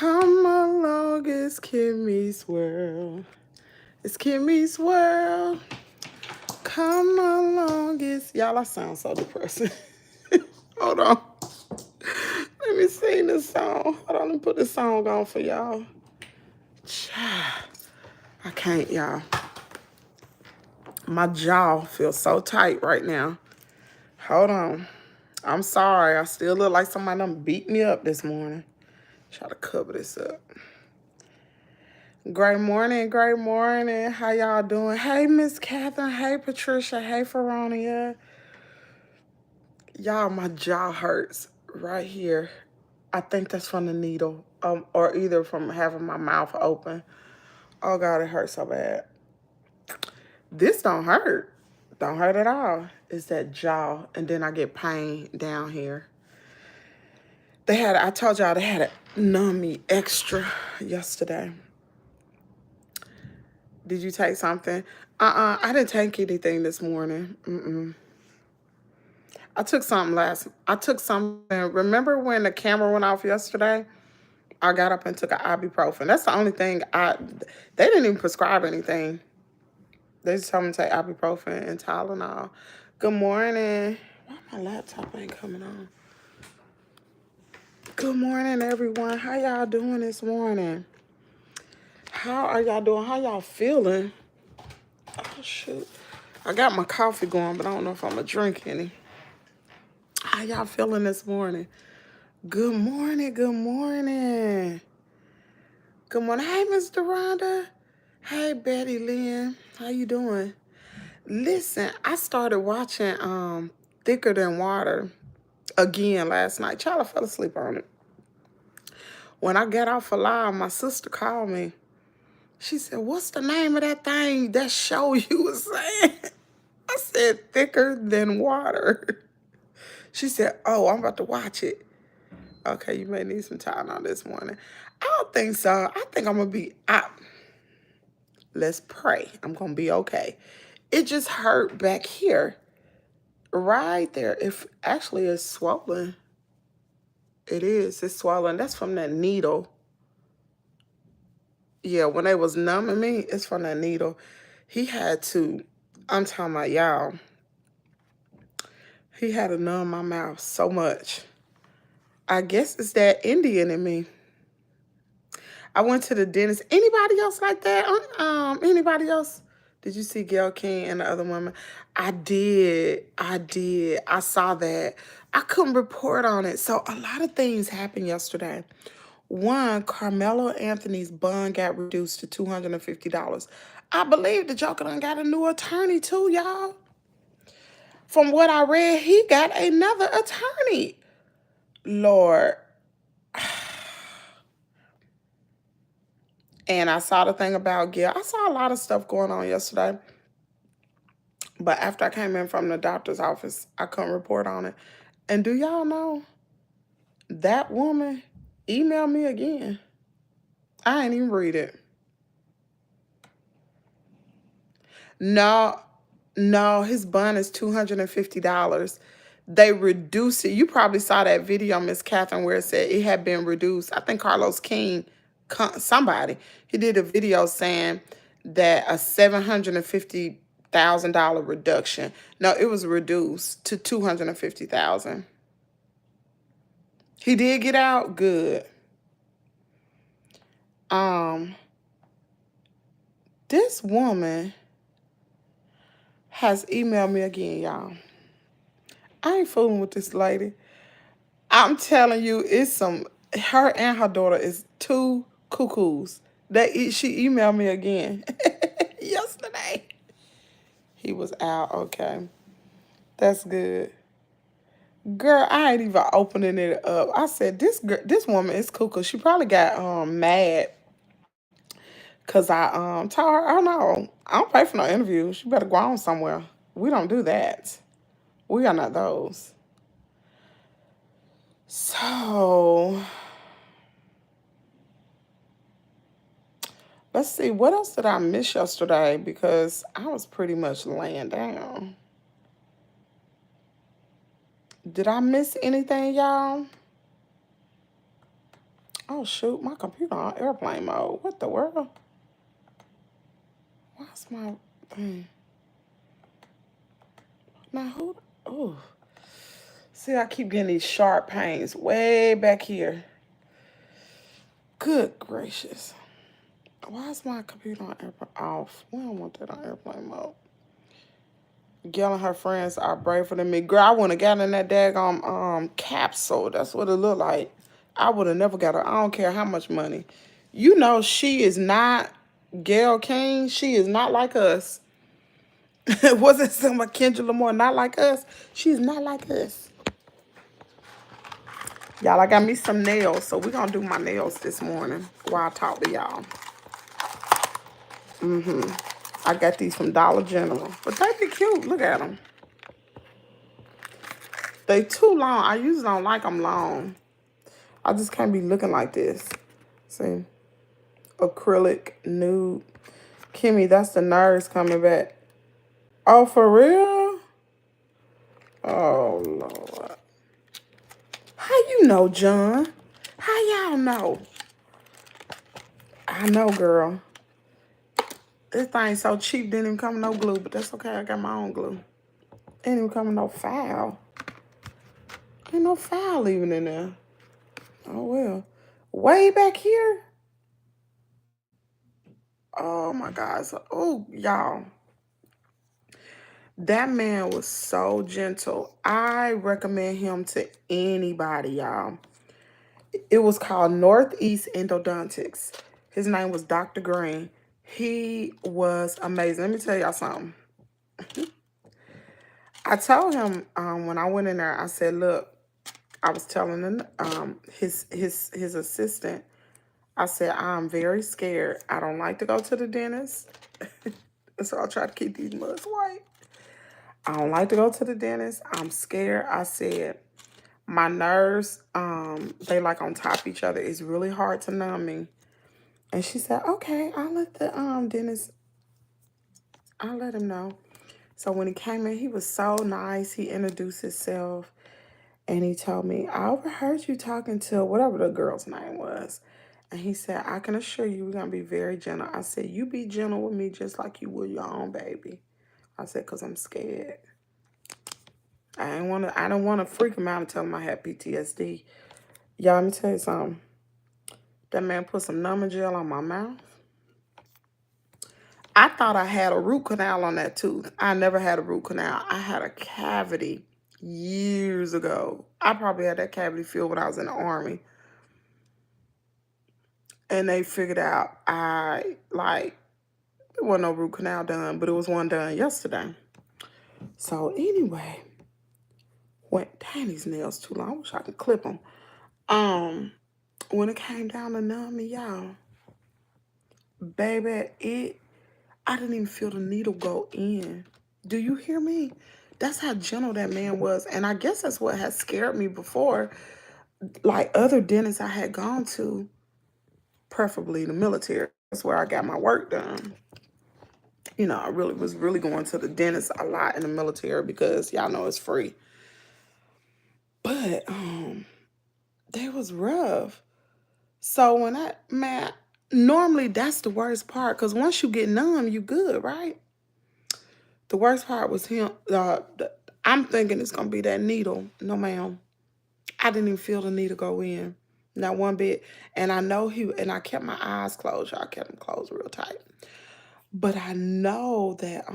Come along, it's Kimmie's world. It's Kimmie's world. Come along, it's... Y'all, I sound so depressing. Hold on. Let me sing this song. Hold on, let me put this song on for y'all. I can't, y'all. My jaw feels so tight right now. Hold on. I'm sorry. I still look like somebody done beat me up this morning. Try to cover this up. Great morning, great morning. How y'all doing? Hey, Miss Catherine. Hey, Patricia. Hey, Veronia. Y'all, my jaw hurts right here. I think that's from the needle, or either from having my mouth open. Oh, God, it hurts so bad. This don't hurt. Don't hurt at all. It's that jaw, and then I get pain down here. I told y'all they had to numb me extra yesterday. Did you take something? I didn't take anything this morning. I took something Remember when the camera went off yesterday? I got up and took an ibuprofen. That's the only thing they didn't even prescribe anything. They just told me to take ibuprofen and Tylenol. Good morning. Why my laptop ain't coming on? Good morning, everyone. How y'all doing this morning? How are y'all doing? How y'all feeling? Oh, shoot. I got my coffee going, but I don't know if I'm going to drink any. How y'all feeling this morning? Good morning, good morning. Good morning. Hey, Miss Rhonda. Hey, Betty Lynn. How you doing? Listen, I started watching Thicker Than Water again last night. Child, I fell asleep on it. When I got off of live, my sister called me. She said, what's the name of that thing, that show you was saying? I said, Thicker Than Water. She said, oh, I'm about to watch it. Okay, you may need some time on this morning. I don't think so. I think I'm going to be out. Let's pray. I'm going to be okay. It just hurt back here. Right there. Actually, it's swollen. It is. It's swollen. That's from that needle. Yeah, when they was numbing me, it's from that needle. He had to, I'm talking about y'all. He had to numb my mouth so much. I guess it's that Indian in me. I went to the dentist. Anybody else like that? Anybody else? Did you see Gail King and the other woman? I did. I saw that. I couldn't report on it. So a lot of things happened yesterday. One, Carmelo Anthony's bond got reduced to $250. I believe the Joker done got a new attorney too, y'all. From what I read, he got another attorney. Lord. And I saw the thing about Gail. I saw a lot of stuff going on yesterday. But after I came in from the doctor's office, I couldn't report on it. And do y'all know, that woman emailed me again. I ain't even read it. No, his bond is $250. They reduced it. You probably saw that video, Miss Catherine, where it said it had been reduced. I think Carlos King, somebody, he did a video saying that a $750,000 reduction. No, it was reduced to $250,000. He did get out good. This woman has emailed me again, y'all. I ain't fooling with this lady. I'm telling you, her and her daughter is two cuckoos. She emailed me again yesterday. He was out, okay. That's good. Girl, I ain't even opening it up. I said, this woman is cuckoo. She probably got mad because I told her, oh no, I don't pay for no interview. She better go on somewhere. We don't do that. We are not those. So, let's see. What else did I miss yesterday? Because I was pretty much laying down. Did I miss anything, y'all? Oh, shoot. My computer on airplane mode. What the world? Why's my thing? Now, who? Oh. See, I keep getting these sharp pains way back here. Good gracious. Why is my computer on airplane off? We don't want that on airplane mode. Gail and her friends are braver than me. Girl, I wouldn't have gotten in that daggone capsule. That's what it looked like. I would have never got her. I don't care how much money. You know she is not Gail King. She is not like us. Wasn't somebody Kendra Lamar not like us? She's not like us. Y'all, I got me some nails, so we're gonna do my nails this morning while I talk to y'all. I got these from Dollar General, but they be cute. Look at them. They too long. I usually don't like them long. I just can't be looking like this. See? Acrylic, nude. Kimmy, that's the nerves coming back. Oh, for real? Oh, Lord. How you know, John? How y'all know? I know, girl. This thing so cheap, didn't even come with no glue, but that's okay. I got my own glue. Ain't even come with no foul. Ain't no foul even in there. Oh, well. Way back here? Oh, my God. So, oh, y'all. That man was so gentle. I recommend him to anybody, y'all. It was called Northeast Endodontics. His name was Dr. Green. He was amazing. Let me tell y'all something. I told him when I went in there, I said, look, I was telling him, his assistant, I said, I'm very scared. I don't like to go to the dentist. So I'll try to keep these mugs white. I don't like to go to the dentist. I'm scared. I said, my nerves, they like on top of each other. It's really hard to numb me. And she said, okay, I'll let the dentist, I'll let him know. So when he came in, he was so nice. He introduced himself. And he told me, I overheard you talking to whatever the girl's name was. And he said, I can assure you we're going to be very gentle. I said, you be gentle with me just like you would your own baby. I said, because I'm scared. I don't want to freak him out and tell him I had PTSD. Y'all, let me tell you something. That man put some numbing gel on my mouth. I thought I had a root canal on that tooth. I never had a root canal. I had a cavity years ago. I probably had that cavity filled when I was in the Army. And they figured out there wasn't no root canal done, but it was one done yesterday. So anyway, dang, these nails too long. I wish I could clip them. When it came down to numb me, y'all, baby, I didn't even feel the needle go in. Do you hear me? That's how gentle that man was. And I guess that's what had scared me before. Like other dentists I had gone to, preferably the military. That's where I got my work done. You know, I was really going to the dentist a lot in the military because y'all know it's free. But they was rough. So normally that's the worst part, because once you get numb, you good, right? The worst part was him. I'm thinking it's gonna be that needle. No, ma'am. I didn't even feel the needle go in, not one bit. And I know and I kept my eyes closed. I kept them closed real tight. But I know that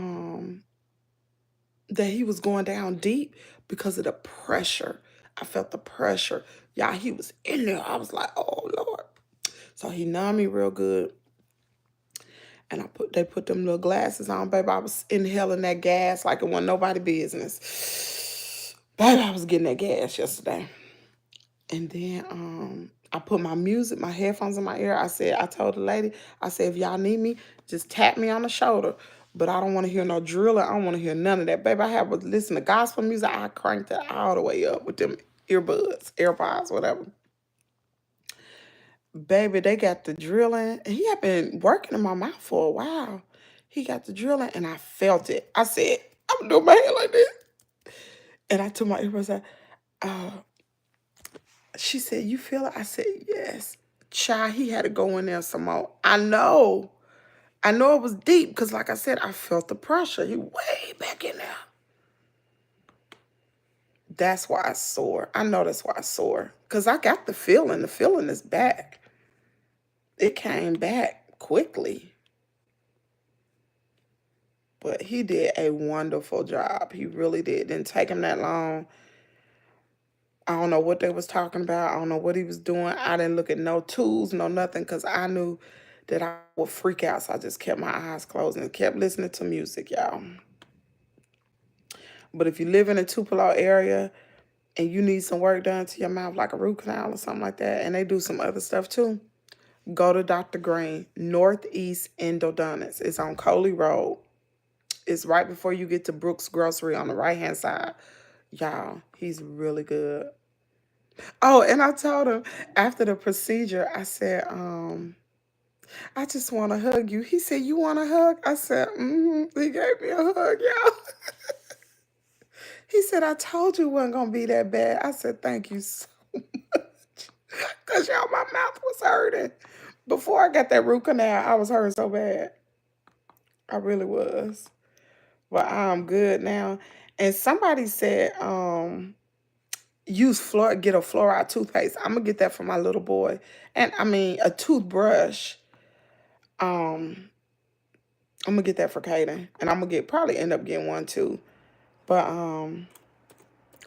that he was going down deep because of the pressure. I felt the pressure. Y'all, he was in there. I was like, oh, Lord. So he numbed me real good. And they put them little glasses on, baby. I was inhaling that gas like it wasn't nobody business. Baby, I was getting that gas yesterday. And then I put my headphones in my ear. I told the lady, I said, if y'all need me, just tap me on the shoulder. But I don't want to hear no drilling. I don't want to hear none of that. Baby, I have to listen to gospel music. I cranked it all the way up with them AirPods, whatever. Baby, they got the drilling. And he had been working in my mouth for a while. He got the drilling, and I felt it. I said, I'm doing my hair like this. And I took my earbuds out. She said, you feel it? I said, yes. Child, he had to go in there some more. I know it was deep because, like I said, I felt the pressure. He way back in there. That's why I sore. I know that's why I sore. Because I got the feeling. The feeling is back. It came back quickly. But he did a wonderful job. He really did. Didn't take him that long. I don't know what they was talking about. I don't know what he was doing. I didn't look at no tools, no nothing, because I knew that I would freak out. So I just kept my eyes closed and kept listening to music, y'all. But if you live in a Tupelo area and you need some work done to your mouth, like a root canal or something like that, and they do some other stuff too, go to Dr. Green, Northeast Endodontist. It's on Coley Road. It's right before you get to Brooks Grocery on the right-hand side. Y'all, he's really good. Oh, and I told him after the procedure, I said, I just want to hug you. He said, you want a hug? I said, mm-hmm. He gave me a hug, y'all. He said, I told you it wasn't going to be that bad. I said, thank you so much. Because, y'all, my mouth was hurting. Before I got that root canal, I was hurting so bad. I really was. But I'm good now. And somebody said, get a fluoride toothpaste. I'm going to get that for my little boy. And, I mean, a toothbrush. I'm going to get that for Kaden. And I'm going to probably end up getting one, too. But,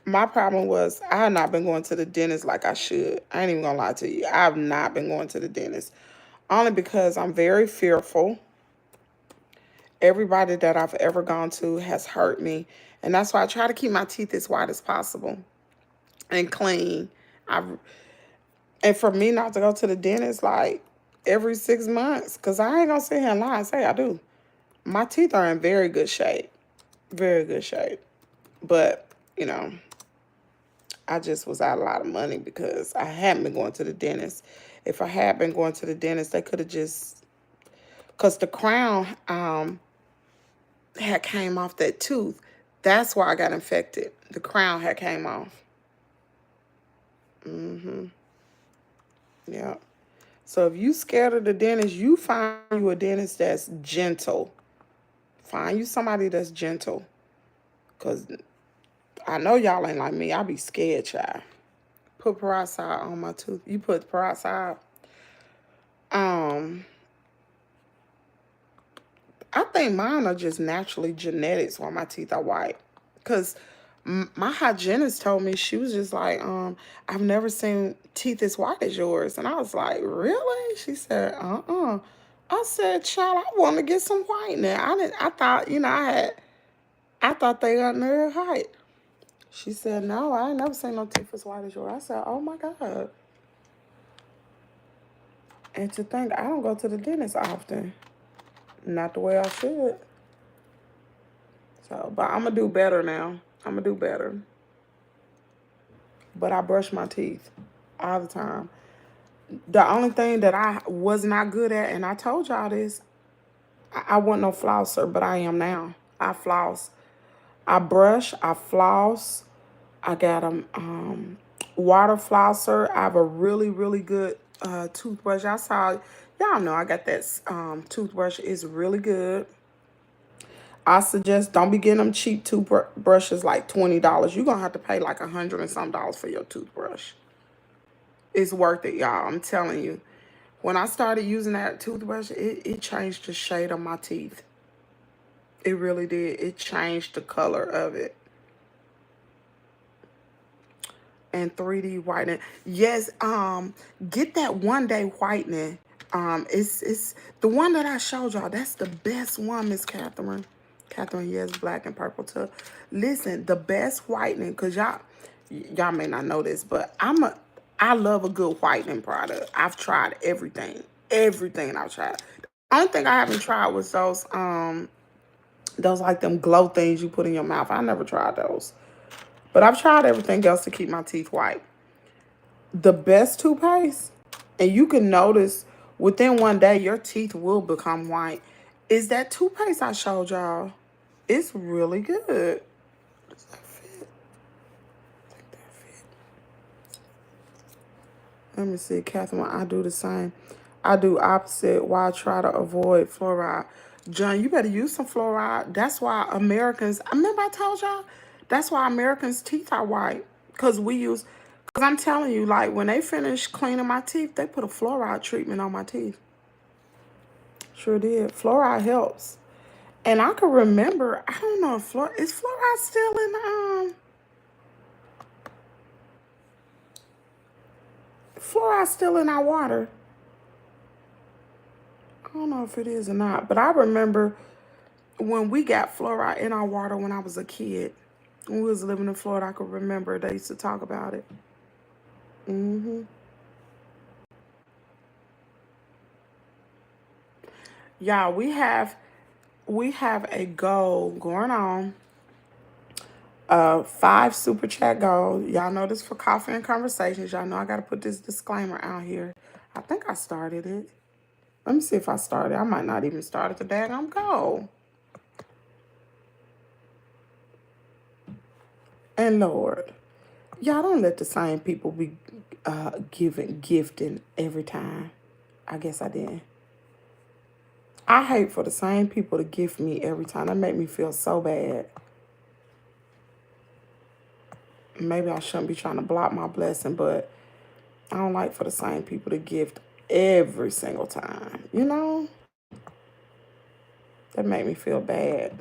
my problem was I had not been going to the dentist like I should. I ain't even gonna lie to you. I have not been going to the dentist. Only because I'm very fearful. Everybody that I've ever gone to has hurt me. And that's why I try to keep my teeth as white as possible and clean. And for me not to go to the dentist like every 6 months, because I ain't gonna sit here and lie and say I do. My teeth are in very good shape. Very good shape. But, you know, I just was out a lot of money because I hadn't been going to the dentist. If I had been going to the dentist, they could have just, because the crown had came off that tooth. That's why I got infected. The crown had came off. Yeah. So if you scared of the dentist, you find you a dentist that's gentle. Find you somebody that's gentle. Because I know y'all ain't like me. I be scared, child. Put peroxide on my tooth. You put peroxide. I think mine are just naturally genetics why my teeth are white. Because my hygienist told me, she was just like, I've never seen teeth as white as yours. And I was like, really? She said, I said, child, I want to get some whitening. I thought, I thought they got nerve height. She said, no, I ain't never seen no teeth as white as yours. I said, oh my God. And to think, I don't go to the dentist often. Not the way I should. So, but I'm going to do better now. I'm going to do better. But I brush my teeth all the time. The only thing that I was not good at, and I told y'all this, I wasn't no flosser, but I am now. I floss. I brush, I floss. I got a water flosser. I have a really, really good toothbrush. Y'all know I got that toothbrush. It's really good. I suggest don't be getting them cheap toothbrushes like $20. You're going to have to pay like $100 and some dollars for your toothbrush. It's worth it, y'all. I'm telling you. When I started using that toothbrush, it changed the shade of my teeth. It really did. It changed the color of it. And 3D whitening. Yes, get that 1-day whitening. It's the one that I showed y'all. That's the best one, Miss Catherine. Catherine, yes, black and purple too. Listen, the best whitening, because y'all may not know this, but I love a good whitening product. I've tried everything. Everything I've tried. The only thing I haven't tried was those like them glow things you put in your mouth. I never tried those. But I've tried everything else to keep my teeth white. The best toothpaste, and you can notice within 1 day your teeth will become white, is that toothpaste I showed y'all. It's really good. Does that fit? I think that fit. Let me see, Catherine. I do the same. I do opposite. Why I try to avoid fluoride. John, you better use some fluoride. That's why Americans. I remember I told y'all. That's why Americans' teeth are white. Cause we use. Cause I'm telling you, like when they finish cleaning my teeth, they put a fluoride treatment on my teeth. Sure did. Fluoride helps. And I can remember. I don't know if is fluoride still in fluoride still in our water. I don't know if it is or not, but I remember when we got fluoride in our water when I was a kid. When we was living in Florida, I could remember they used to talk about it. hmm Y'all, we have a goal going on. 5 super chat goal. Y'all know this for coffee and conversations. Y'all know I gotta put this disclaimer out here. I think I started it. Let me see if I started. I might not even start at the daggone goal. And Lord, y'all don't let the same people be gifting every time. I guess I didn't. I hate for the same people to gift me every time. That make me feel so bad. Maybe I shouldn't be trying to block my blessing, but I don't like for the same people to gift every single time. You know? That make me feel bad.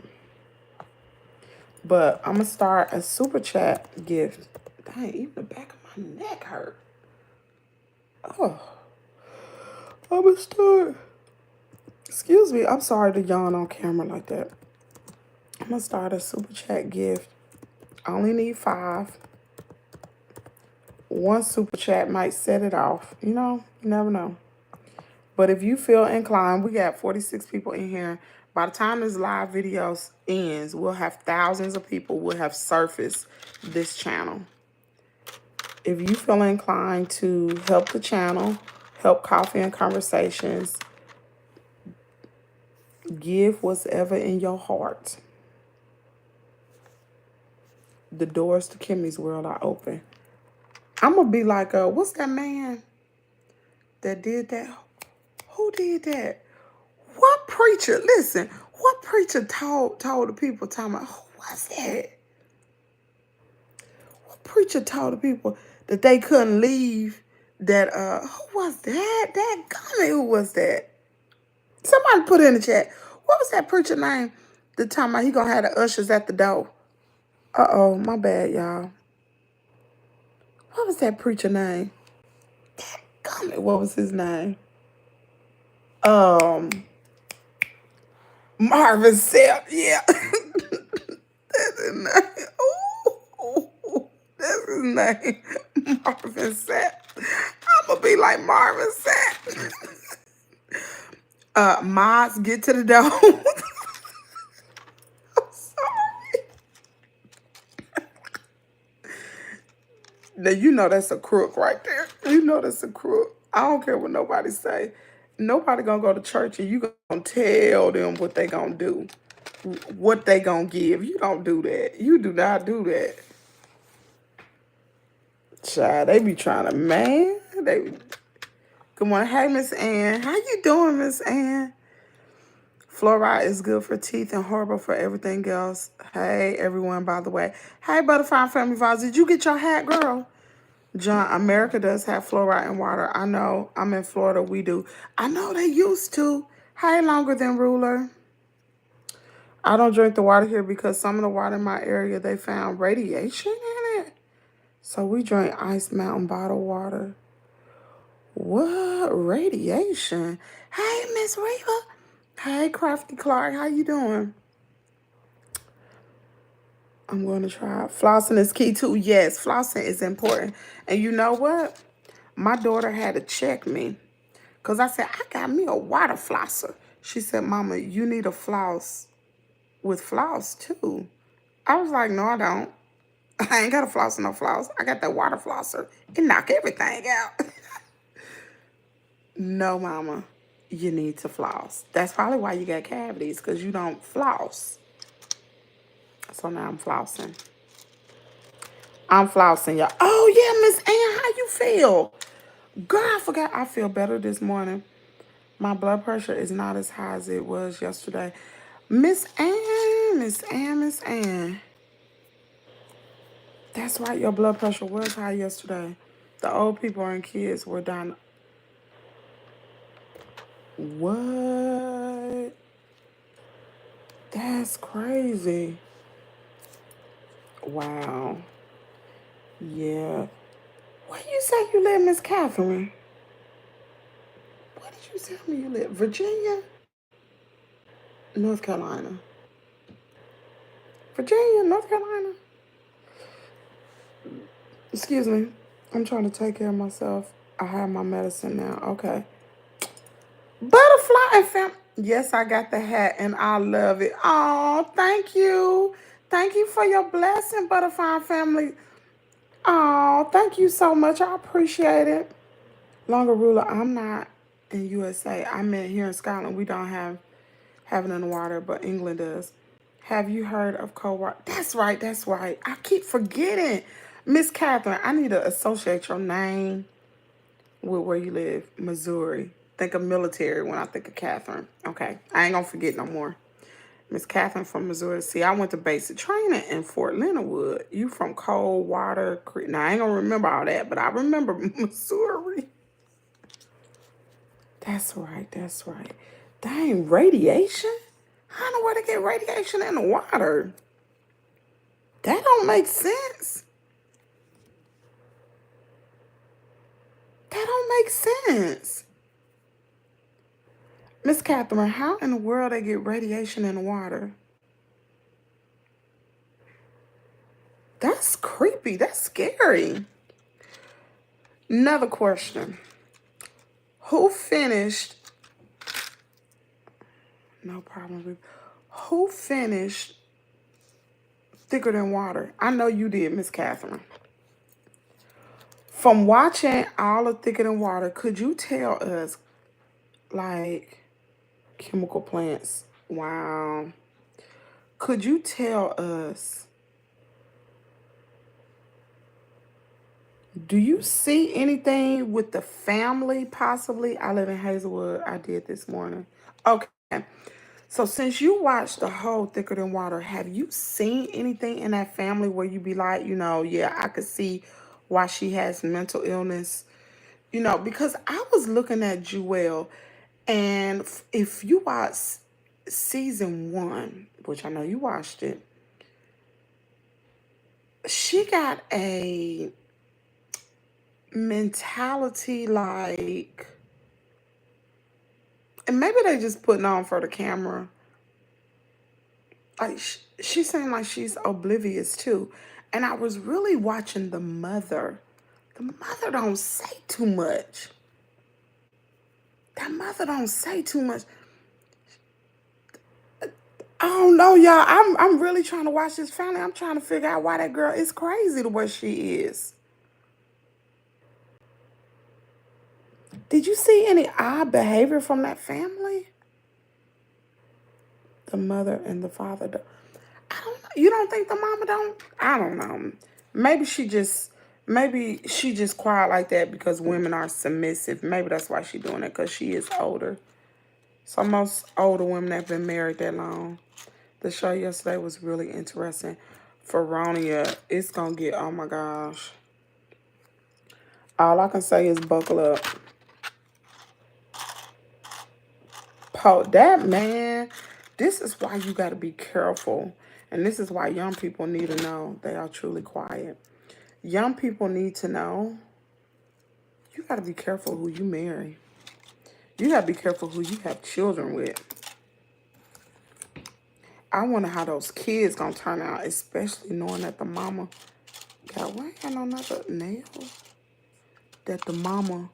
But I'm going to start a super chat gift. Dang, even the back of my neck hurt. Oh. I'm going to start. Excuse me. I'm sorry to yawn on camera like that. I'm going to start a super chat gift. I only need 5. One super chat might set it off. You know, you never know. But if you feel inclined, we got 46 people in here. By the time this live video ends, we'll have thousands of people will have surfaced this channel. If you feel inclined to help the channel, help Coffee and Conversations, give what's ever in your heart. The doors to Kimmie's World are open. I'm going to be like, what's that man that did that? Who did that? What preacher, listen, what preacher told the people, talking about, who was that? What preacher told the people that they couldn't leave, that, who was that? That gummy, who was that? Somebody put it in the chat. What was that preacher name? The time he gonna have the ushers at the door. Uh-oh, my bad, y'all. What was that preacher name? That gummy, what was his name? Marvin Sapp, yeah. That's his name. Ooh, that's his name. Marvin Sapp. I'm gonna be like Marvin Sapp. Mods, get to the door. I'm sorry. Now, you know that's a crook right there. You know that's a crook. I don't care what nobody say. Nobody gonna go to church and you gonna tell them what they gonna do. What they gonna give. You don't do that. You do not do that. Child, they be trying to, man. Good morning. Hey, Miss Ann. How you doing, Miss Ann? Fluoride is good for teeth and horrible for everything else. Hey, everyone, by the way. Hey, Butterfly Family Vibes. Did you get your hat, girl? John, America does have fluoride in water. I know. I'm in Florida. We do. I know they used to. Hey, Longer Than Ruler. I don't drink the water here because some of the water in my area, they found radiation in it. So we drink Ice Mountain bottled water. What? Radiation? Hey, Miss Reva. Hey, Crafty Clark. How you doing? I'm going to try. Flossing is key too. Yes, flossing is important. And you know what? My daughter had to check me. Because I said, I got me a water flosser. She said, Mama, you need a floss with floss too. I was like, no, I don't. I ain't got a floss and no floss. I got that water flosser. It knock everything out. No, Mama, you need to floss. That's probably why you got cavities, because you don't floss. So now I'm flossing. I'm flossing, y'all. Oh, yeah, Miss Ann, how you feel? Girl, I forgot I feel better this morning. My blood pressure is not as high as it was yesterday. Miss Ann. That's right, your blood pressure was high yesterday. The old people and kids were dying. What? That's crazy. Wow. Yeah. Where you say you live, Miss Catherine? Where did you tell me you live? Virginia? North Carolina. Virginia, North Carolina. Excuse me. I'm trying to take care of myself. I have my medicine now. Okay. Butterfly and fam. Yes, I got the hat and I love it. Oh, thank you. Thank you for your blessing, Butterfly family. Oh, thank you so much. I appreciate it. Longer ruler, I'm not in USA. I'm in here in Scotland. We don't have it in the water, but England does. Have you heard of cold water? That's right, that's right. I keep forgetting. Miss Catherine, I need to associate your name with where you live, Missouri. Think of military when I think of Catherine. Okay, I ain't gonna forget no more. Miss Catherine from Missouri. See, I went to basic training in Fort Leonard Wood. You from Coldwater Creek. Now, I ain't gonna remember all that, but I remember Missouri. That's right, that's right. Dang, radiation? I don't know where to get radiation in the water. That don't make sense. That don't make sense. Miss Catherine, how in the world they get radiation in the water? That's creepy. That's scary. Another question. Who finished? No problem. Who finished Thicker Than Water? I know you did, Miss Catherine. From watching all of Thicker Than Water, could you tell us, like, chemical plants? Wow. Could you tell us, do you see anything with the family possibly? I live in Hazelwood. I did this morning. Okay. So since you watched the whole Thicker Than Water, have you seen anything in that family where you be like, yeah, I could see why she has mental illness? Because I was looking at Jewel, and if you watch season 1, which I know you watched it, she got a mentality like, and maybe they just putting on for the camera. Like she seemed like she's oblivious too. And I was really watching the mother. The mother don't say too much. That mother don't say too much. I don't know, y'all. I'm really trying to watch this family. I'm trying to figure out why that girl is crazy the way she is. Did you see any odd behavior from that family? The mother and the father. I don't know. You don't think the mama don't? I don't know. Maybe she just quiet like that because women are submissive. Maybe that's why she doing it, because she is older. So most older women that have been married that long. The show yesterday was really interesting. Veronia, it's gonna get, oh my gosh. All I can say is buckle up. That man, this is why you gotta be careful. And this is why young people need to know they are truly quiet. Young people need to know you got to be careful who you marry. You got to be careful who you have children with. I wonder how those kids going to turn out, especially knowing that the mama got, why ain't no another nail? That the mama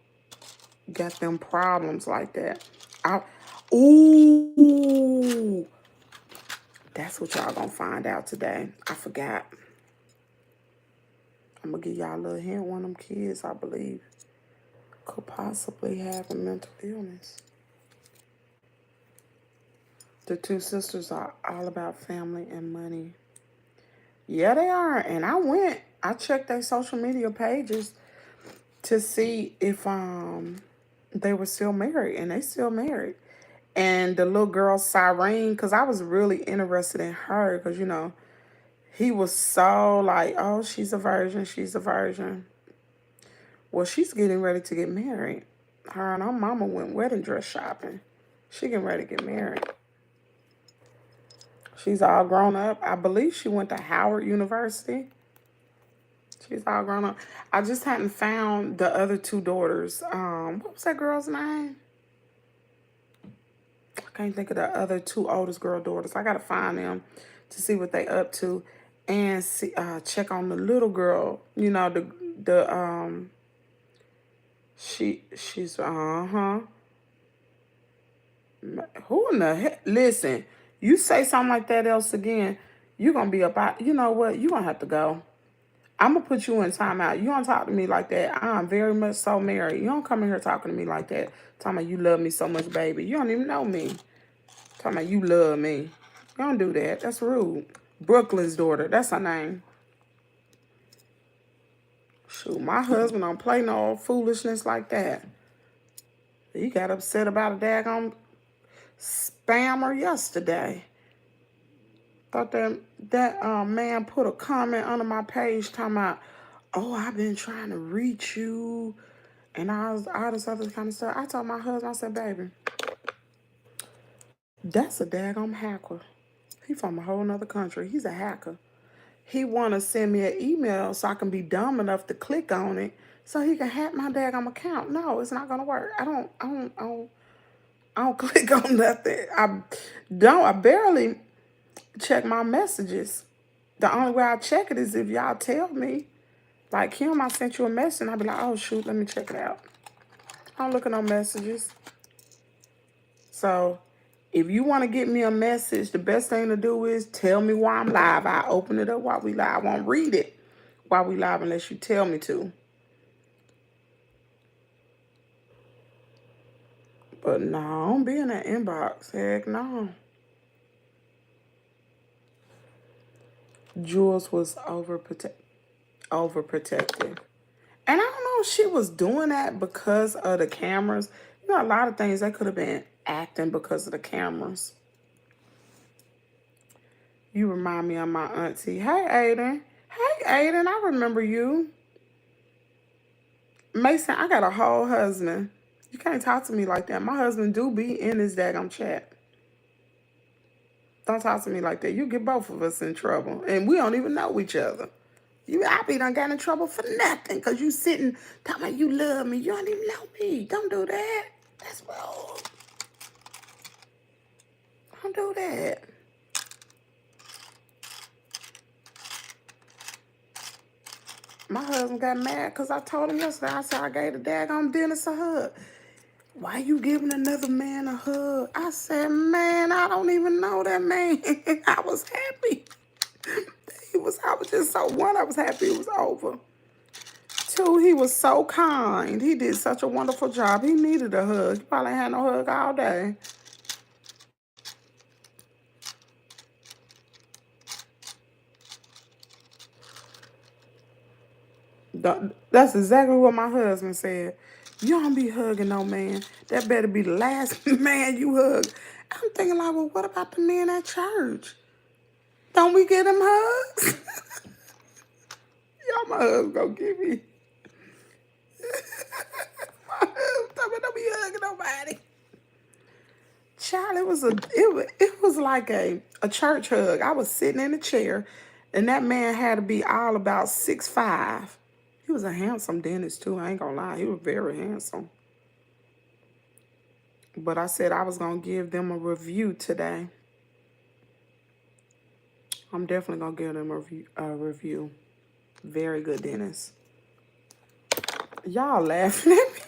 got them problems like that. Ooh. That's what y'all going to find out today. I forgot. I'm going to give y'all a little hint. One of them kids, I believe, could possibly have a mental illness. The two sisters are all about family and money. Yeah, they are. And I checked their social media pages. to see if they were still married, and they still married. And the little girl Cyrene, because I was really interested in her, because he was so like, oh, she's a virgin, she's a virgin. Well, she's getting ready to get married. Her and her mama went wedding dress shopping. She getting ready to get married. She's all grown up. I believe she went to Howard University. She's all grown up. I just hadn't found the other two daughters. What was that girl's name? I can't think of the other two oldest girl daughters. I gotta find them to see what they up to, and see, check on the little girl. The she's Who in the heck? Listen, you say something like that else again, you're gonna be up out. You know what? You're gonna have to go. I'm gonna put you in timeout. You don't talk to me like that. I'm very much so married. You don't come in here talking to me like that. Talking about you love me so much, baby. You don't even know me. Talking about you love me. You don't do that. That's rude. Brooklyn's daughter. That's her name. Shoot, my husband don't play no foolishness like that. He got upset about a daggone spammer yesterday. Thought that man put a comment under my page talking about, oh, I've been trying to reach you and all this other kind of stuff. I told my husband, I said, baby, that's a daggone hacker. He from a whole nother country. He's a hacker. He want to send me an email so I can be dumb enough to click on it so he can hack my daggone account. No, it's not gonna work. I don't click on nothing. I barely check my messages. The only way I check it is if y'all tell me. Like, Kim, I sent you a message, and I'll be like, oh, shoot, let me check it out. I don't look at no messages. So, if you want to get me a message, the best thing to do is tell me while I'm live. I open it up while we live. I won't read it while we live unless you tell me to. But no, I don't be in that inbox. Heck no. Jules was overprotective. And I don't know if she was doing that because of the cameras. A lot of things they could have been acting because of the cameras. You remind me of my auntie. Hey, Aiden. Hey, Aiden, I remember you. Mason, I got a whole husband. You can't talk to me like that. My husband do be in his daggone chat. Don't talk to me like that. You get both of us in trouble. And we don't even know each other. I be done got in trouble for nothing. Because you sitting talking about you love me. You don't even know me. Don't do that. That's wrong. Don't do that. My husband got mad because I told him yesterday. I said I gave the daggone Dennis a hug. Why you giving another man a hug? I said, man, I don't even know that man. I was happy. I was just so, one, I was happy it was over. Two, he was so kind. He did such a wonderful job. He needed a hug. He probably had no hug all day. That's exactly what my husband said. You don't be hugging no man. That better be the last man you hug. I'm thinking like, well, what about the men at church? Don't we get them hugs? Y'all, my husband gonna give me. My husband don't be hugging nobody. Child, it was like a church hug. I was sitting in a chair, and that man had to be all about 6'5". He was a handsome dentist too. I ain't gonna lie, he was very handsome. But I said I was gonna give them a review today. I'm definitely gonna give them a review. Very good dentist. Y'all laughing at me.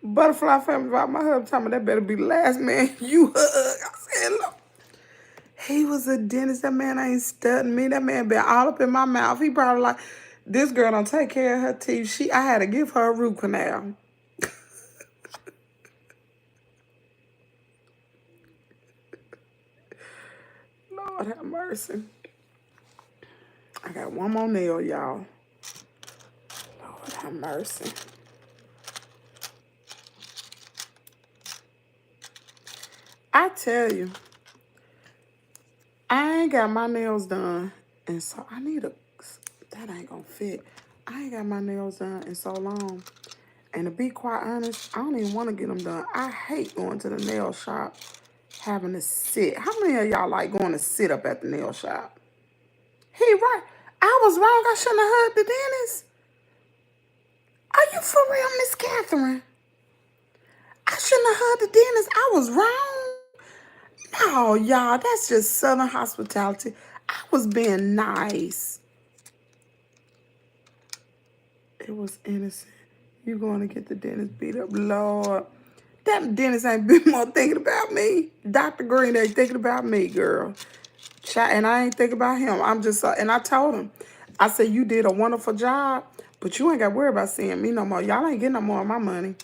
Butterfly family about my husband talking about that better be the last man you hug. I said, look. He was a dentist. That man ain't studying me. That man been all up in my mouth. He probably like, this girl don't take care of her teeth. I had to give her a root canal. Lord have mercy. I got one more nail, y'all. Lord have have mercy. I tell you, I ain't got my nails done, and so I need a, that ain't gonna fit. I ain't got my nails done in so long. And to be quite honest, I don't even want to get them done. I hate going to the nail shop, having to sit. How many of y'all like going to sit up at the nail shop? He right. I was wrong. I shouldn't have heard the dentist. Are you for real, Miss Catherine? I shouldn't have heard the dentist. I was wrong. No, y'all, that's just Southern hospitality. I was being nice. It was innocent. You going to get the dentist beat up, Lord. That dentist ain't been more thinking about me. Dr. Green ain't thinking about me, girl. And I ain't thinking about him. I'm just, and I told him, I said, you did a wonderful job, but you ain't got to worry about seeing me no more. Y'all ain't getting no more of my money.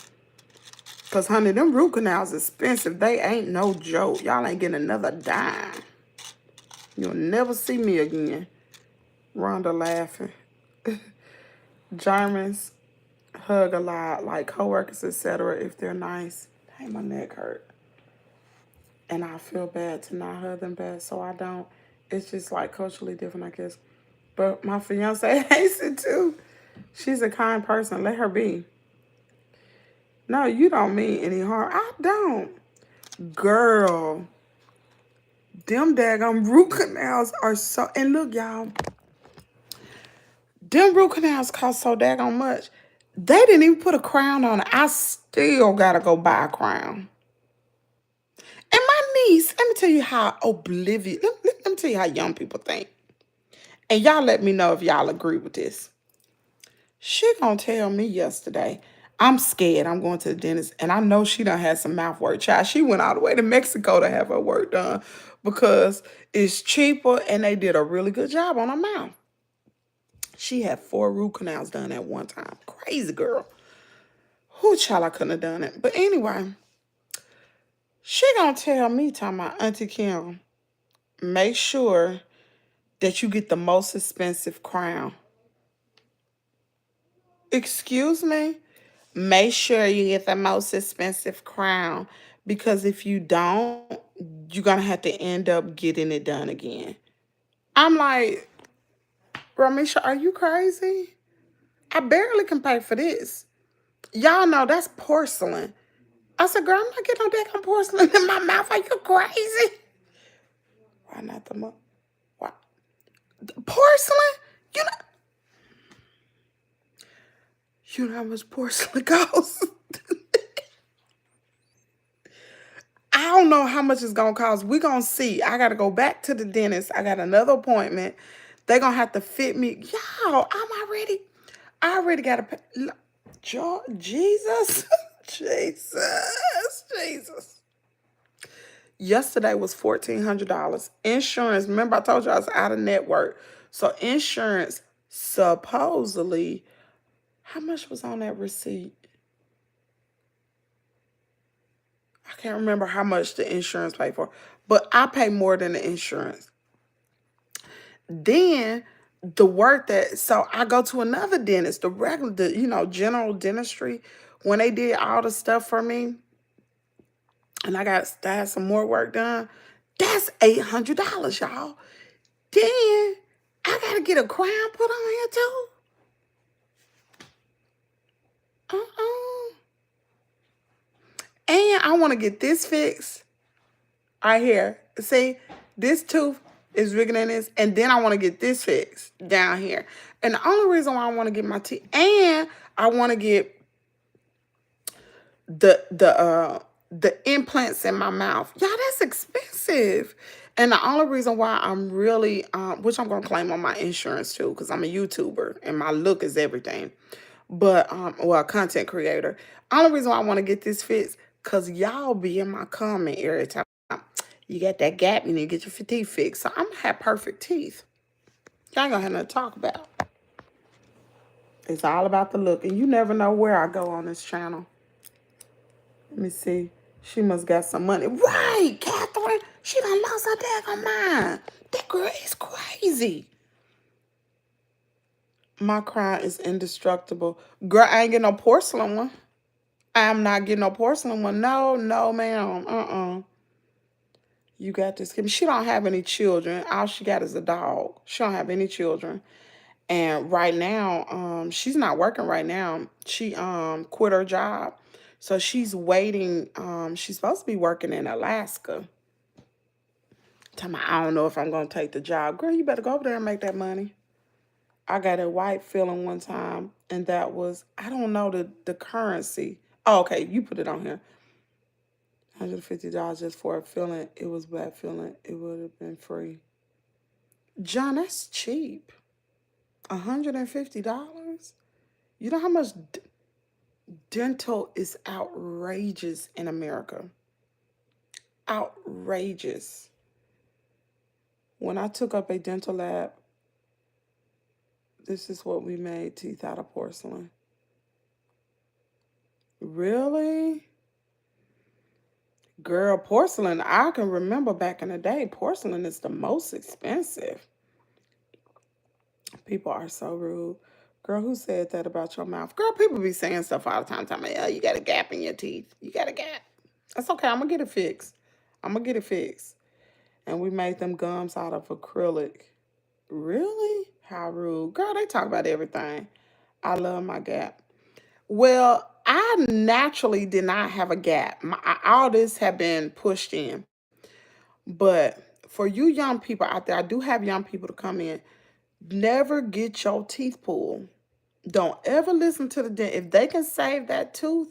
Because, honey, them root canals expensive. They ain't no joke. Y'all ain't getting another dime. You'll never see me again. Rhonda laughing. Germans hug a lot, like coworkers, etc. if they're nice. Hey, my neck hurt. And I feel bad to not hug them back, so I don't. It's just like culturally different, I guess. But my fiance hates it too. She's a kind person. Let her be. No, you don't mean any harm. I don't. Girl, them daggone root canals are so... And look, y'all. Them root canals cost so daggone much. They didn't even put a crown on it. I still got to go buy a crown. And my niece, let me tell you how oblivious... Let me tell you how young people think. And y'all let me know if y'all agree with this. She gonna tell me yesterday, I'm scared I'm going to the dentist. And I know she done had some mouth work. Child, she went all the way to Mexico to have her work done because it's cheaper and they did a really good job on her mouth. She had 4 root canals done at one time. Crazy girl. Who child, I couldn't have done it. But anyway, she gonna tell me, talking about Auntie Kim, make sure that you get the most expensive crown. Excuse me? Make sure you get the most expensive crown because if you don't, you're going to have to end up getting it done again. I'm like, Ramisha, are you crazy? I barely can pay for this. Y'all know that's porcelain. I said, girl, I'm not getting no damn porcelain in my mouth. Are you crazy? Why not the month? Why? Porcelain? You know how much porcelain costs? I don't know how much it's going to cost. We're going to see. I got to go back to the dentist. I got another appointment. They're going to have to fit me. Y'all, I already got to pay. Jesus. Jesus. Yesterday was $1,400. Insurance, remember I told you I was out of network. So insurance, supposedly, how much was on that receipt? I can't remember how much the insurance paid for, but I pay more than the insurance. Then the work that, so I go to another dentist, the regular, general dentistry, when they did all the stuff for me, and I had some more work done, that's $800, y'all. Then I got to get a crown put on here too. And I want to get this fixed right here. See, this tooth is bigger than this. And then I want to get this fixed down here. And the only reason why I want to get my teeth, and I want to get the implants in my mouth. Y'all, that's expensive. And the only reason why I'm really, which I'm going to claim on my insurance too, because I'm a YouTuber and my look is everything. But, well, a content creator. Only reason why I want to get this fixed, because y'all be in my comment area talking about, you got that gap, you need to get your teeth fixed. So I'm going to have perfect teeth. Y'all going to have nothing to talk about. It's all about the look. And you never know where I go on this channel. Let me see. She must got some money. Right, Catherine. She done lost her daggone mind. That girl is crazy. My crown is indestructible. Girl, I ain't getting no porcelain one. I'm not getting no porcelain one. No, no, ma'am. You got this. She don't have any children. All she got is a dog. She don't have any children. And right now, she's not working right now. She quit her job. So she's waiting. She's supposed to be working in Alaska. Tell me, I don't know if I'm gonna take the job. Girl, you better go over there and make that money. I got a white feeling one time, and that was, I don't know the currency. Oh, okay, you put it on here. $150 just for a feeling. It was bad feeling. It would have been free. John, that's cheap. $150. You know how much dental is outrageous in America? Outrageous. When I took up a dental lab, this is what we made teeth out of porcelain. Really? Girl, porcelain, I can remember back in the day, porcelain is the most expensive. People are so rude. Girl, who said that about your mouth? Girl, people be saying stuff all the time. Telling me, oh, you got a gap in your teeth. You got a gap. That's okay. I'm going to get it fixed. I'm going to get it fixed. And we made them gums out of acrylic. Really? How rude. Girl, they talk about everything. I love my gap. Well, I naturally did not have a gap. All this have been pushed in. But for you young people out there, I do have young people to come in. Never get your teeth pulled. Don't ever listen to the dentist. If they can save that tooth,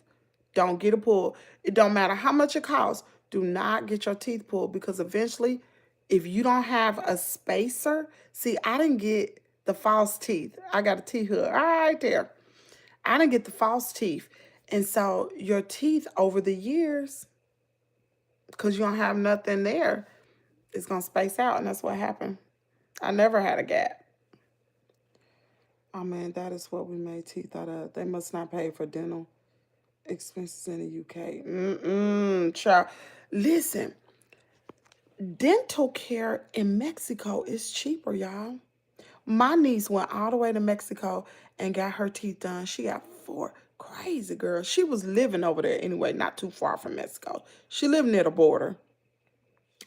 don't get it pulled. It don't matter how much it costs. Do not get your teeth pulled, because eventually, if you don't have a spacer, see, I didn't get the false teeth. I got a teeth hood right there. I didn't get the false teeth. And so your teeth over the years, because you don't have nothing there, it's going to space out. And that's what happened. I never had a gap. Oh, man, that is what we made teeth out of. They must not pay for dental expenses in the UK. Child. Listen, dental care in Mexico is cheaper, y'all. My niece went all the way to Mexico and got her teeth done. She got 4. Crazy girl. She was living over there anyway, not too far from Mexico. She lived near the border.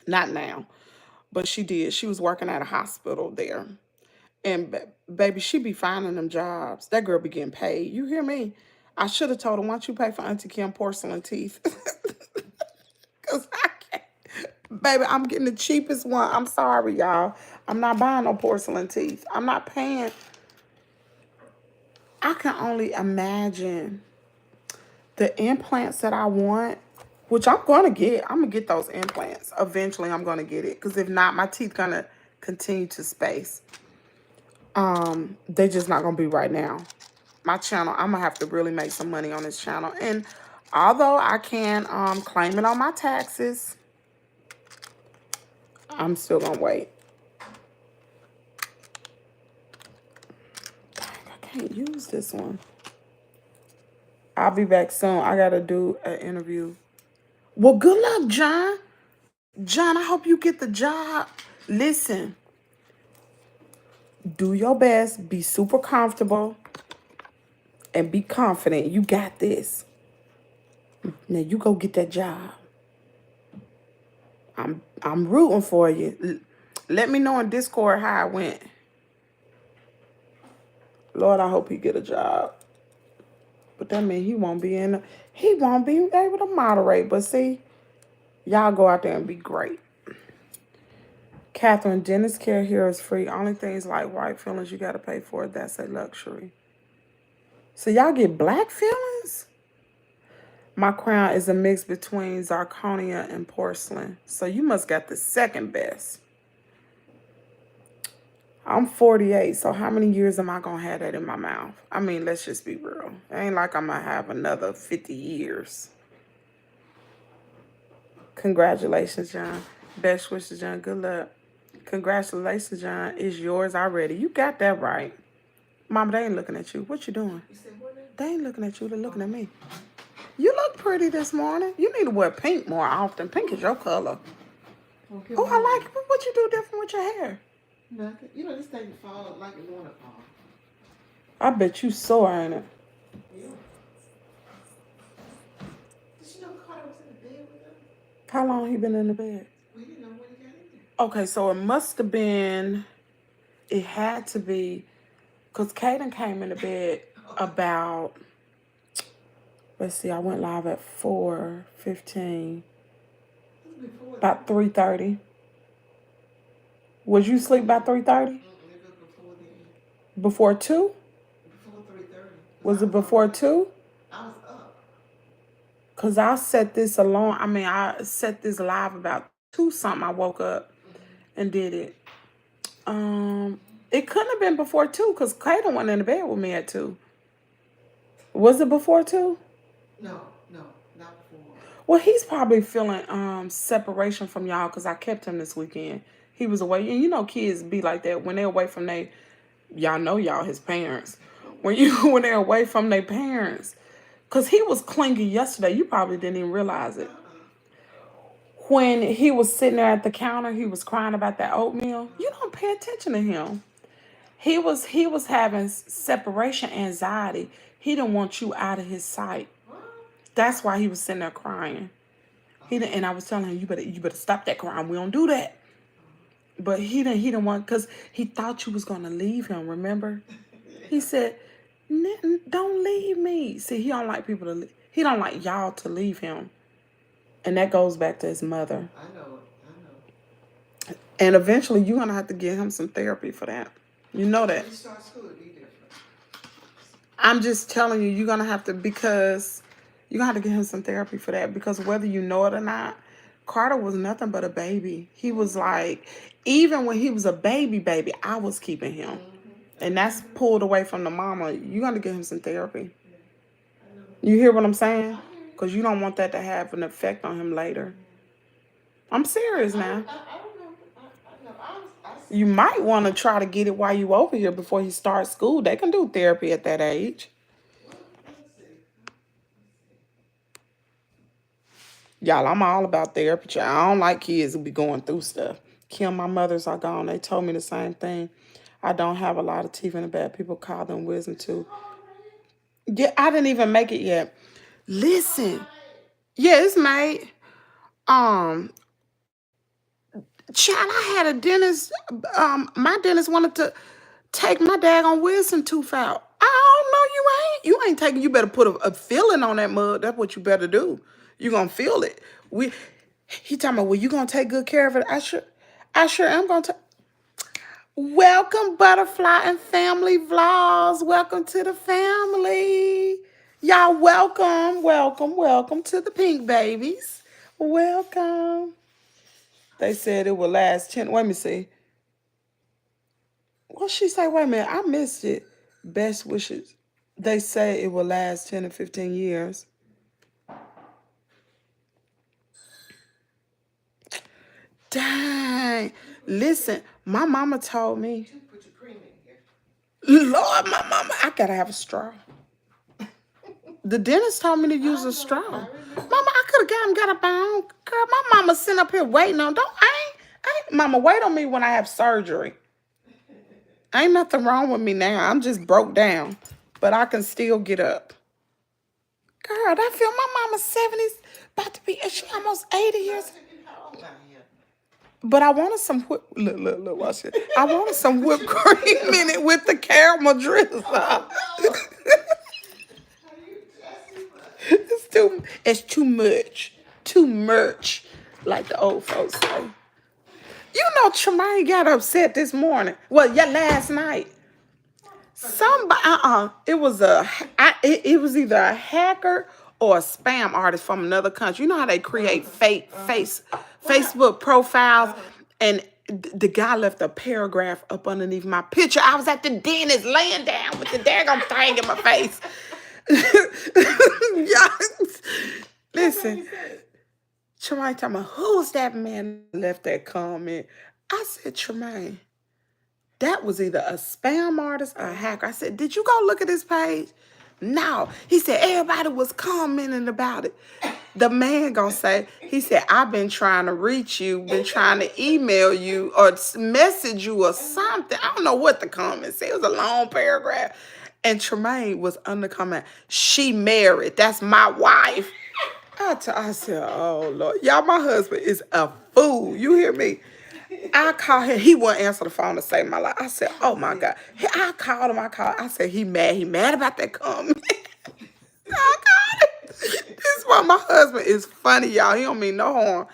Not now, but she did. She was working at a hospital there. And baby, she be finding them jobs. That girl be getting paid. You hear me? I should have told her, why don't you pay for Auntie Kim porcelain teeth? Because I can't. Baby, I'm getting the cheapest one. I'm sorry, y'all. I'm not buying no porcelain teeth. I'm not paying. I can only imagine the implants that I want, which I'm going to get. I'm going to get those implants. Eventually, I'm going to get it. Because if not, my teeth going to continue to space. They just not going to be right now. My channel, I'm going to have to really make some money on this channel. And although I can claim it on my taxes, I'm still going to wait. Dang, I can't use this one. I'll be back soon. I got to do an interview. Well, good luck, John. John, I hope you get the job. Listen, do your best. Be super comfortable. And be confident. You got this. Now you go get that job. I'm rooting for you. Let me know in Discord how it went. Lord, I hope he get a job. But that means he won't be able to moderate. But see, y'all go out there and be great. Catherine, dentist care here is free. Only things like white fillings you got to pay for. That's a luxury. So y'all get black fillings? My crown is a mix between zirconia and porcelain. So you must got the second best. I'm 48, so how many years am I going to have that in my mouth? I mean, let's just be real. It ain't like I'm going to have another 50 years. Congratulations, John. Best wishes, John. Good luck. Congratulations, John. It's yours already. You got that right. Mama, they ain't looking at you. What you doing? They ain't looking at you. They're looking at me. You look pretty this morning. You need to wear pink more often. Pink is your color. Okay, oh, I like it. What you do different with your hair? Nothing. You know, this thing fall like it want to fall. I bet you sore, ain't it? Yeah. Did you know Carter was in the bed with them? How long he been in the bed? We didn't know when he got in there. Okay, so it must have been, it had to be, because Kaden came in the bed about, let's see, I went live at 4:15, about 3:30. Was you asleep by 3:30? It was before then. Before 2? Before 3:30. Was it before 2? I was up. Because I set this alarm, I set this live about 2 something. I woke up and did it. It couldn't have been before 2 because Kaden went in the bed with me at 2. Was it before 2? No, not before. Well, he's probably feeling separation from y'all because I kept him this weekend. He was away, and you know kids be like that when they're away from y'all know y'all his parents. When they're away from their parents, because he was clingy yesterday. You probably didn't even realize it. When he was sitting there at the counter, he was crying about that oatmeal. You don't pay attention to him. He was having separation anxiety. He didn't want you out of his sight. That's why he was sitting there crying. And I was telling him, you better stop that crying. We don't do that. But he didn't want, because he thought you was gonna leave him. Remember? He said, "Don't leave me." See, he don't like people to leave. He don't like y'all to leave him, and that goes back to his mother. I know. And eventually, you're gonna have to give him some therapy for that. You know that. When you start school, it'd be different. I'm just telling you, you're gonna have to, because you're gonna have to give him some therapy for that, because whether you know it or not, Carter was nothing but a baby. He was like, even when he was a baby, I was keeping him. And that's pulled away from the mama. You got to give him some therapy. You hear what I'm saying? Because you don't want that to have an effect on him later. I'm serious now. You might want to try to get it while you over here before he starts school. They can do therapy at that age. Y'all, I'm all about therapy. I don't like kids who be going through stuff. Kim, my mothers are gone. They told me the same thing. I don't have a lot of teeth in the bed. People call them wisdom too. Yeah, I didn't even make it yet. Listen. Yeah, it's made. Child, I had a dentist. My dentist wanted to take my daggone wisdom tooth out. I don't know, you ain't. You ain't taking. You better put a filling on that mud. That's what you better do. You gonna feel it. He talking about, well, you gonna take good care of it. I sure am gonna take. Welcome, Butterfly and Family Vlogs. Welcome to the family. Y'all, welcome to the pink babies. Welcome. They said it will last 10. Wait, me see. What she say? Wait a minute. I missed it. Best wishes. They say it will last 10 to 15 years. Dang. Listen, my mama told me. Put your cream in here. Lord, my mama, I gotta have a straw. The dentist told me to use a straw. Mama, I could have got a pound. Girl, my mama sitting up here waiting on. I ain't. Mama, wait on me when I have surgery. Ain't nothing wrong with me now. I'm just broke down, but I can still get up. Girl, I feel my mama's 70s, about to be. She almost 80 years. But I wanted some look, watch it. I wanted some whipped cream in it with the caramel drizzle. It's too much. Too much, like the old folks say. You know, Tremaine got upset this morning. Well, yeah, last night. Somebody, it was it was either a hacker or a spam artist from another country. You know how they create fake Facebook profiles, and the guy left a paragraph up underneath my picture. I was at the dentist laying down with the daggone thing in my face. Listen, Tremaine told me, who was that man that left that comment? I said, Tremaine, that was either a spam artist or a hacker. I said, did you go look at this page? No. He said, everybody was commenting about it. The man gonna say, he said, I've been trying to reach you, been trying to email you or message you or something. I don't know what the comment said. It was a long paragraph. And Tremaine was under comment, she married. That's my wife. I said, oh, Lord. Y'all, my husband is a fool. You hear me? I called him. He wouldn't answer the phone to save my life. I said, oh, my God. I called him. I said, he mad. He mad about that comment. I called him. This is why my husband is funny, y'all. He don't mean no harm.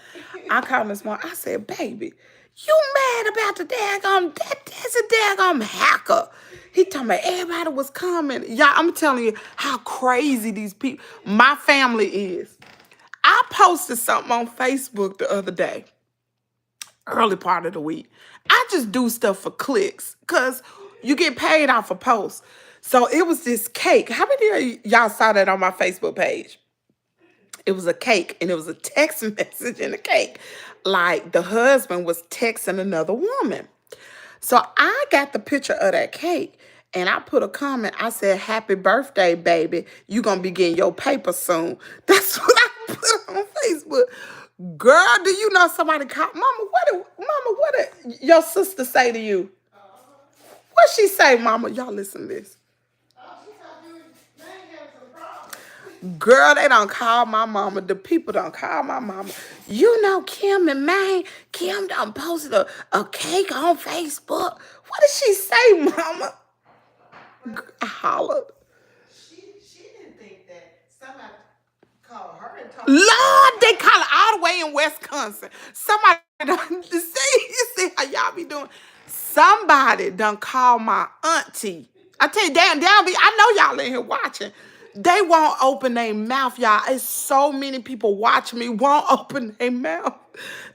I called him this morning. I said, baby, you mad about the daggone, that's a daggone hacker. He told me everybody was coming. Y'all, I'm telling you how crazy these people, my family is. I posted something on Facebook the other day, early part of the week. I just do stuff for clicks because you get paid off a post. So it was this cake. How many of y'all saw that on my Facebook page? It was a cake and it was a text message in the cake. Like the husband was texting another woman. So I got the picture of that cake and I put a comment. I said, happy birthday, baby. You gonna be getting your paper soon. That's what I put on Facebook. Girl, do you know somebody called? What did your sister say to you? What she say, Mama? Y'all listen to this. Girl, they don't call my mama. The people don't call my mama. You know Kim and man, Kim done posted a cake on Facebook. What did she say, Mama? I hollered. She didn't think that somebody called her and told her. Lord, they call it all the way in Wisconsin. Somebody done, you see how y'all be doing? Somebody done call my auntie. I tell you, I know y'all in here watching. They won't open their mouth, y'all. It's so many people watching me won't open their mouth.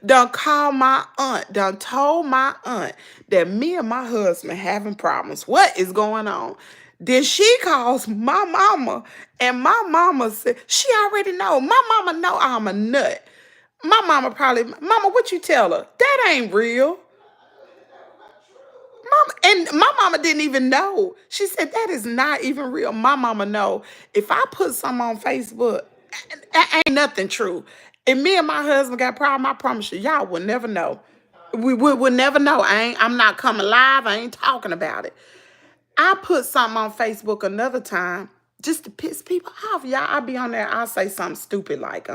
Done call my aunt. Done told my aunt that me and my husband having problems. What is going on? Then she calls my mama, and my mama said, she already know. My mama know I'm a nut. My mama probably, Mama, what you tell her? That ain't real. Mama, and my mama didn't even know. She said, that is not even real. My mama know. If I put something on Facebook, ain't nothing true. If me and my husband got a problem, I promise you, y'all will never know. We would never know. I'm not coming live. I ain't talking about it. I put something on Facebook another time just to piss people off. Y'all, I be on there. I'll say something stupid like,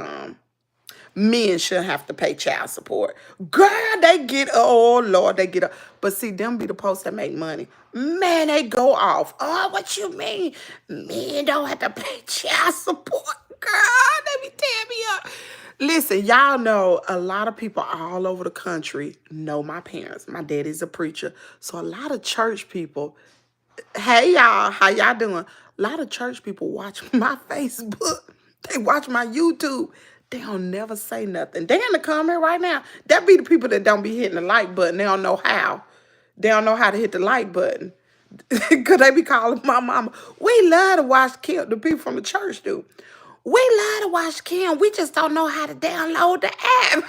men should have to pay child support. Girl, they get, oh Lord, they get up. But see, them be the posts that make money. Man, they go off. Oh, what you mean? Men don't have to pay child support. Girl, they be tearing me up. Listen, y'all know a lot of people all over the country know my parents. My daddy's a preacher. So a lot of church people, hey y'all, how y'all doing? A lot of church people watch my Facebook. They watch my YouTube. They don't never say nothing. They in the comment right now. That be the people that don't be hitting the like button. They don't know how. They don't know how to hit the like button. Because they be calling my mama. We love to watch Kim. The people from the church do. We love to watch Kim. We just don't know how to download the app.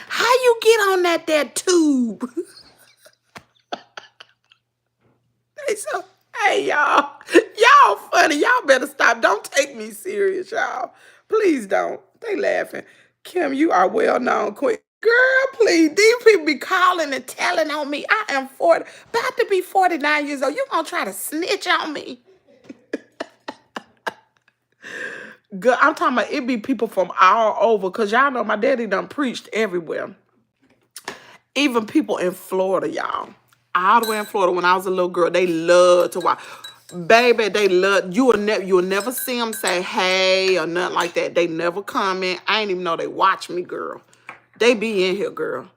How you get on that tube? So, hey, y'all. Y'all funny. Y'all better stop. Don't take me serious, y'all. Please don't. They laughing. Kim, you are well known queen. Girl, please. These people be calling and telling on me. I am 40, about to be 49 years old. You gonna try to snitch on me? Good. I'm talking about it be people from all over. Because y'all know my daddy done preached everywhere. Even people in Florida, y'all. All the way in Florida, when I was a little girl, they love to watch. Baby, they love, you'll never see them say hey or nothing like that. They never comment. I ain't even know they watch me, girl. They be in here, girl.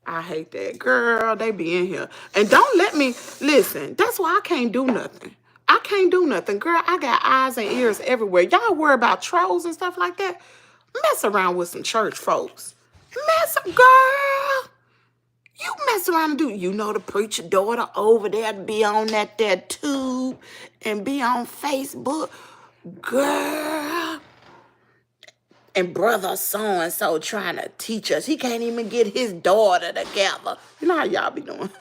I hate that. Girl, they be in here. And don't let me, listen, that's why I can't do nothing. I can't do nothing. Girl, I got eyes and ears everywhere. Y'all worry about trolls and stuff like that? Mess around with some church folks. Girl. You mess around and do, you know, the preacher daughter over there to be on that tube and be on Facebook. Girl. And brother so-and-so trying to teach us. He can't even get his daughter together. You know how y'all be doing.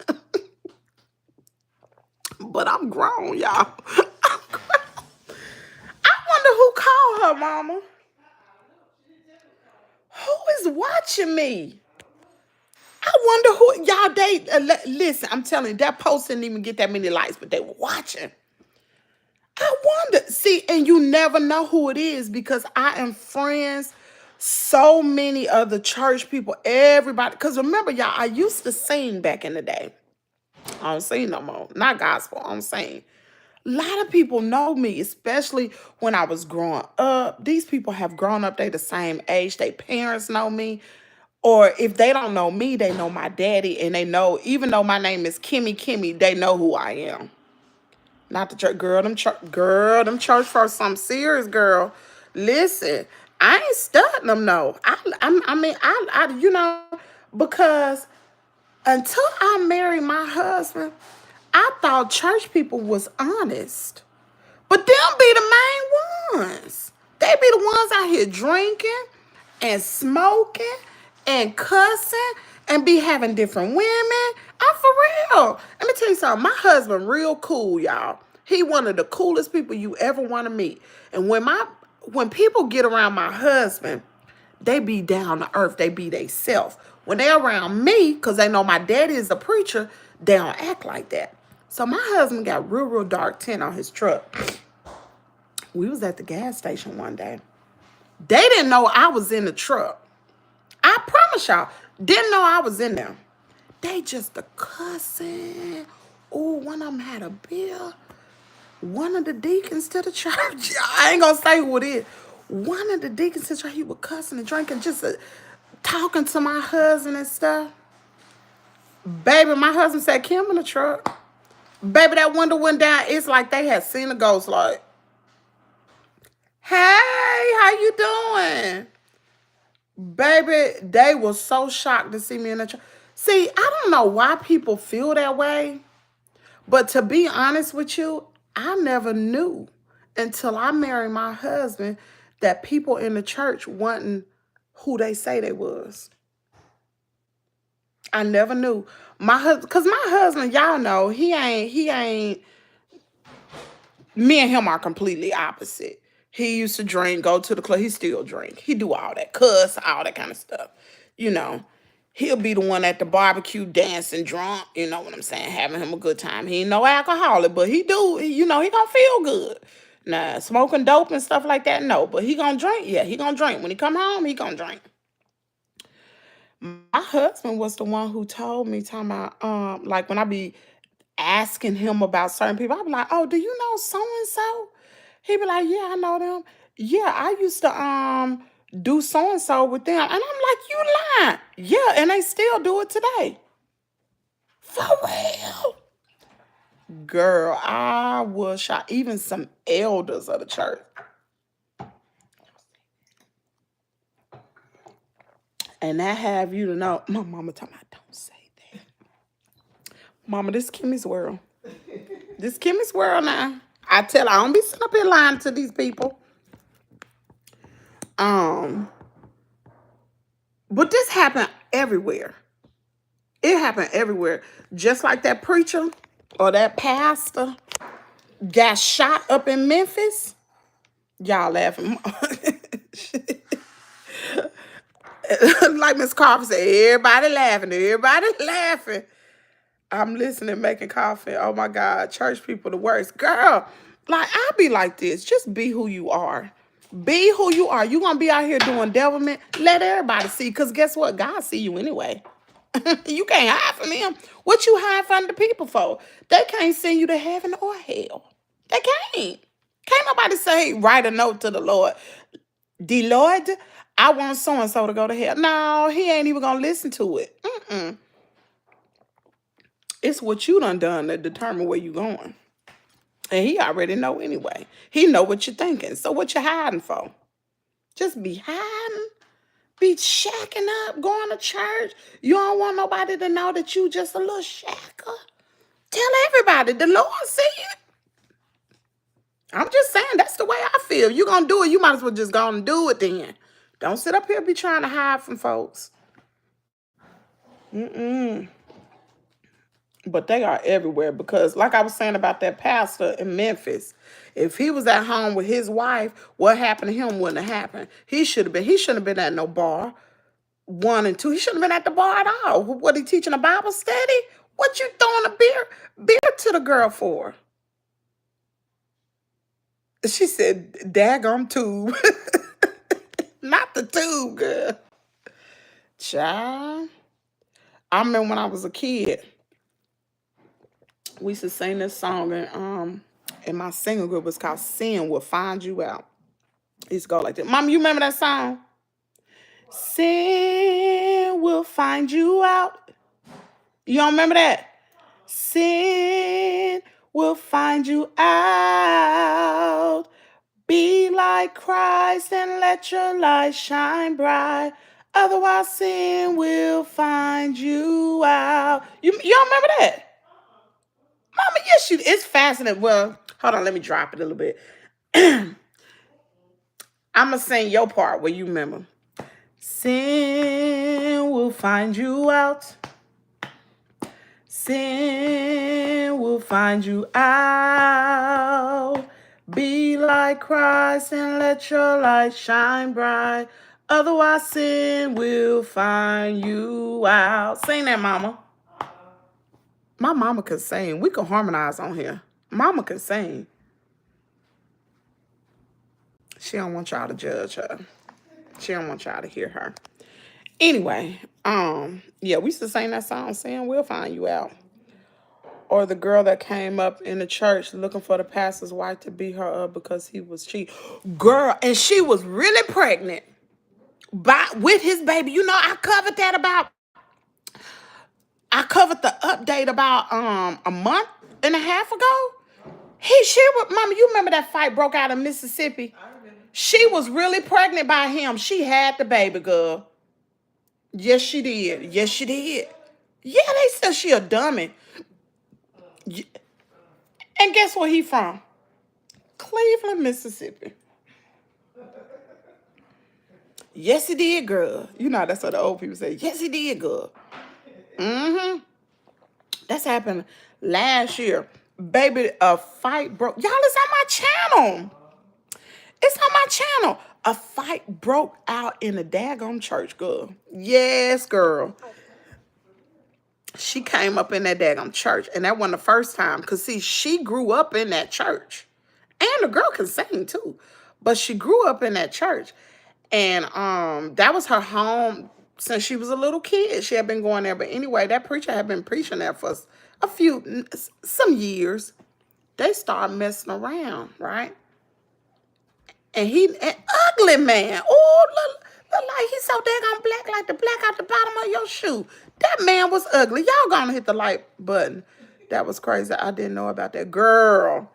But I'm grown, y'all. I'm grown. I wonder who called her, mama. Who is watching me? I wonder who, y'all, listen, I'm telling you, that post didn't even get that many likes, but they were watching. I wonder. See, and you never know who it is because I am friends so many of the church people, everybody. Because remember, y'all, I used to sing back in the day. I don't sing no more. Not gospel. I'm saying. A lot of people know me, especially when I was growing up. These people have grown up. They the same age. Their parents know me. Or if they don't know me, they know my daddy. And they know, even though my name is Kimmy, they know who I am. Not the church. Them church folks, something serious, girl. Listen, I ain't studying them, no. Because until I married my husband, I thought church people was honest. But them be the main ones. They be the ones out here drinking and smoking and cussing and be having different women. I'm for real. Let me tell you something. My husband real cool, y'all. He one of the coolest people you ever want to meet. And when people get around my husband, they be down to earth. They be they self. When they around me, because they know my daddy is a preacher, they don't act like that. So my husband got real dark tint on his truck. We was at the gas station one day. They didn't know I was in the truck. I promise y'all, didn't know I was in there. They just a cussing. Oh, one of them had a bill. One of the deacons to the church. I ain't gonna say who it is. One of the deacons to the church, he was cussing and drinking, just talking to my husband and stuff. Baby, my husband said, Kim in the truck. Baby, that window went down. It's like they had seen a ghost, like, hey, how you doing? Baby, they were so shocked to see me in the truck. See, I don't know why people feel that way, but to be honest with you, I never knew until I married my husband that people in the church wasn't who they say they was. I never knew. My husband, cause my husband, y'all know, he ain't, me and him are completely opposite. He used to drink, go to the club. He still drink. He do all that, cuss, all that kind of stuff. You know, he'll be the one at the barbecue dancing drunk. You know what I'm saying? Having him a good time. He ain't no alcoholic, but he do, he gonna feel good. Nah, smoking dope and stuff like that, no. But he gonna drink. Yeah, he gonna drink. When he come home, he gonna drink. My husband was the one who told me, talking about, like when I be asking him about certain people, I be like, oh, do you know so and so? He be like, yeah, I know them. Yeah, I used to do so and so with them. And I'm like, you lying. Yeah, and they still do it today. For real. Girl, I was shocked. Even some elders of the church. And I have you to know, my mama told me, don't say that. Mama, this Kimmie's world. This Kimmie's world now. I tell her, I don't be sitting up here lying to these people. But this happened everywhere. It happened everywhere. Just like that preacher or that pastor got shot up in Memphis. Y'all laughing. Like Miss Carver said, everybody laughing. Everybody laughing. I'm listening, making coffee. Oh my God, church people the worst. Girl, like I be like this. Just be who you are. Be who you are. You gonna be out here doing devilment. Let everybody see. Cause guess what? God see you anyway. You can't hide from him. What you hide from the people for? They can't send you to heaven or hell. They can't. Can't nobody say, write a note to the Lord. The Lord, I want so-and-so to go to hell. No, he ain't even gonna listen to it. It's what you done that determine where you going. And he already know anyway. He know what you're thinking. So what you hiding for? Just be hiding? Be shacking up, going to church. You don't want nobody to know that you just a little shacker. Tell everybody, the Lord see it. I'm just saying, that's the way I feel. You gonna do it, you might as well just go and do it then. Don't sit up here be trying to hide from folks. But they are everywhere because, like I was saying about that pastor in Memphis, if he was at home with his wife, what happened to him wouldn't have happened. He shouldn't have been at no bar. 1 and 2. He shouldn't have been at the bar at all. What, he teaching a Bible study? What you throwing a beer to the girl for? She said, daggum tube. Not the tube, girl. Child. I remember when I was a kid, we used to sing this song and my singing group was called Sin Will Find You Out. It used to go like that. Mom, you remember that song? Sin will find you out. You don't remember that? Sin will find you out. Be like Christ and let your light shine bright. Otherwise, sin will find you out. You don't remember that? Mama, yes, it's fascinating. Well, hold on, let me drop it a little bit. I'm going to sing your part where you remember. Sin will find you out. Sin will find you out. Be like Christ and let your light shine bright. Otherwise, sin will find you out. Sing that, mama. My mama could sing. We could harmonize on here. Mama could sing. She don't want y'all to judge her. She don't want y'all to hear her. Anyway, yeah, we used to sing that song, Sin Will Find You Out. Or the girl that came up in the church looking for the pastor's wife to beat her up because he was cheating. Girl, and she was really pregnant with his baby. You know, I covered the update about a month and a half ago. Mama, you remember that fight broke out in Mississippi? I remember. She was really pregnant by him. She had the baby, girl. Yes, she did. Yes, she did. Yeah, they said she a dummy. And guess where he from? Cleveland, Mississippi. Yes, he did, girl. You know, that's what the old people say. Yes, he did, girl. Mm-hmm. That's happened last year. Baby, a fight broke. Y'all, it's on my channel. It's on my channel. A fight broke out in the daggone church, girl. Yes, girl. She came up in that daggone church, and that wasn't the first time. Because, see, she grew up in that church. And the girl can sing, too. But she grew up in that church. And that was her home since she was a little kid. She had been going there. But anyway, that preacher had been preaching there for some years. They started messing around, right? And an ugly man. Oh, look like he's so daggone black, like the black out the bottom of your shoe. That man was ugly. Y'all gonna hit the like button. That was crazy. I didn't know about that girl.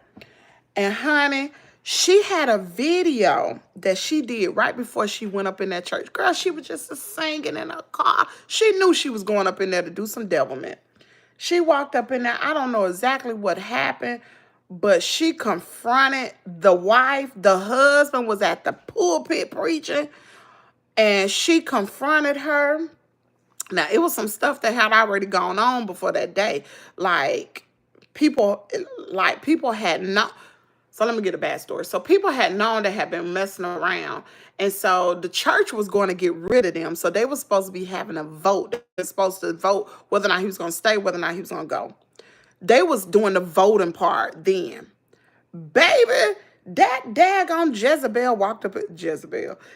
And honey, she had a video that she did right before she went up in that church. Girl, she was just singing in her car. She knew she was going up in there to do some devilment. She walked up in there. I don't know exactly what happened, but she confronted the wife. The husband was at the pulpit preaching, and she confronted her. Now, it was some stuff that had already gone on before that day. People had not. So let me get a bad story. So people had known they had been messing around. And so the church was going to get rid of them. So they were supposed to be having a vote. They were supposed to vote whether or not he was going to stay, whether or not he was going to go. They was doing the voting part then. Baby, that daggone Jezebel walked up.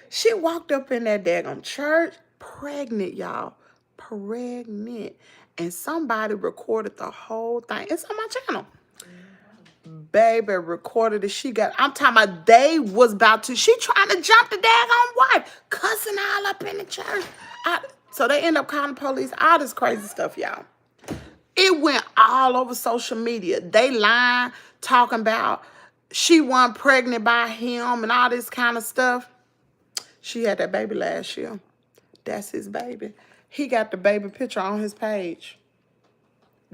She walked up in that daggone church, pregnant, y'all. Pregnant. And somebody recorded the whole thing. It's on my channel. Baby recorded it. I'm talking about she trying to jump the daggone wife, cussing all up in the church. So they end up calling the police, all this crazy stuff, y'all. It went all over social media. They lying, talking about she wasn't pregnant by him and all this kind of stuff. She had that baby last year. That's his baby. He got the baby picture on his page.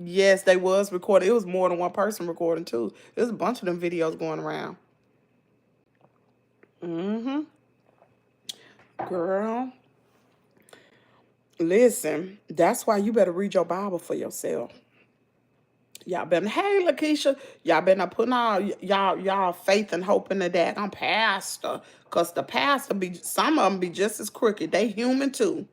Yes, they was recording. It was more than one person recording, too. There's a bunch of them videos going around. Mm-hmm. Girl. Listen, that's why you better read your Bible for yourself. Y'all been, hey, Lakeisha, y'all been putting all y'all faith and hope in the daggone pastor. Because the pastor, some of them be just as crooked. They human, too.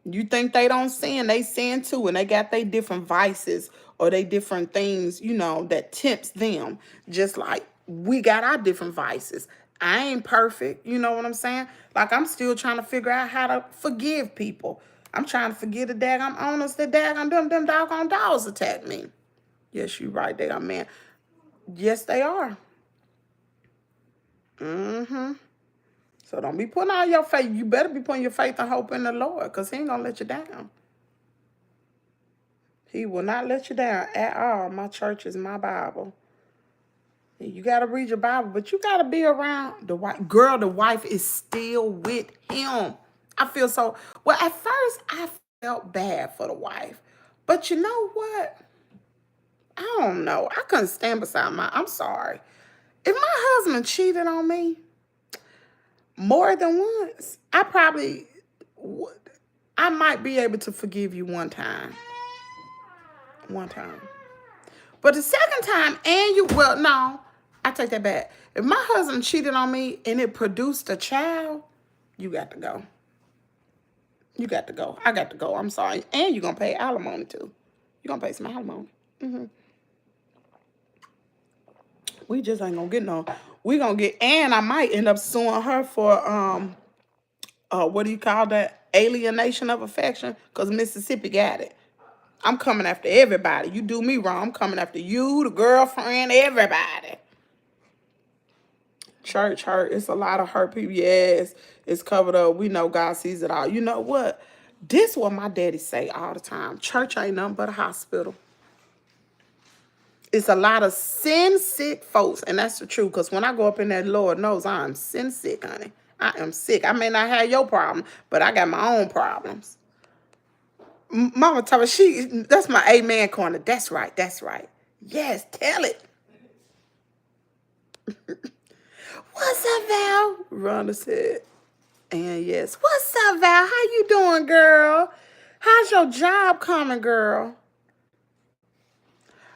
You think they don't sin, they sin too, and they got their different vices or they different things, that tempts them. Just like We got our different vices. I ain't perfect. You know what I'm saying? Like, I'm still trying to figure out how to forgive people. I'm trying to forgive the daggone owners that daggone them doggone dogs attacked me. Yes, you right, daggone man. Yes, they are. Mm-hmm. So don't be putting all your faith. You better be putting your faith and hope in the Lord, because he ain't going to let you down. He will not let you down at all. My church is my Bible. You got to read your Bible, but you got to be around the wife. Girl, the wife is still with him. I feel so... Well, at first, I felt bad for the wife. But you know what? I don't know. I couldn't stand beside my... I'm sorry. If my husband cheated on me more than once, I probably would. I might be able to forgive you one time. One time. But the second time, and you... Well, no. I take that back. If my husband cheated on me and it produced a child, you got to go. You got to go. I got to go. I'm sorry. And you're going to pay alimony, too. You're going to pay some alimony. Mm-hmm. We just ain't going to get no... We going to get... And I might end up suing her for... what do you call that? Alienation of affection, because Mississippi got it. I'm coming after everybody. You do me wrong, I'm coming after you, the girlfriend, everybody. Church hurt. It's a lot of hurt people. Yes, it's covered up. We know God sees it all. You know what? This what my daddy say all the time. Church ain't nothing but a hospital. It's a lot of sin sick folks, and that's the truth. Because when I go up in there, Lord knows I'm sin sick, honey. I am sick. I may not have your problem, but I got my own problems. Mama told me that's my amen corner. That's right. That's right. Yes, tell it. What's up, Val? Rhonda said. And yes, what's up, Val? How you doing, girl? How's your job coming, girl?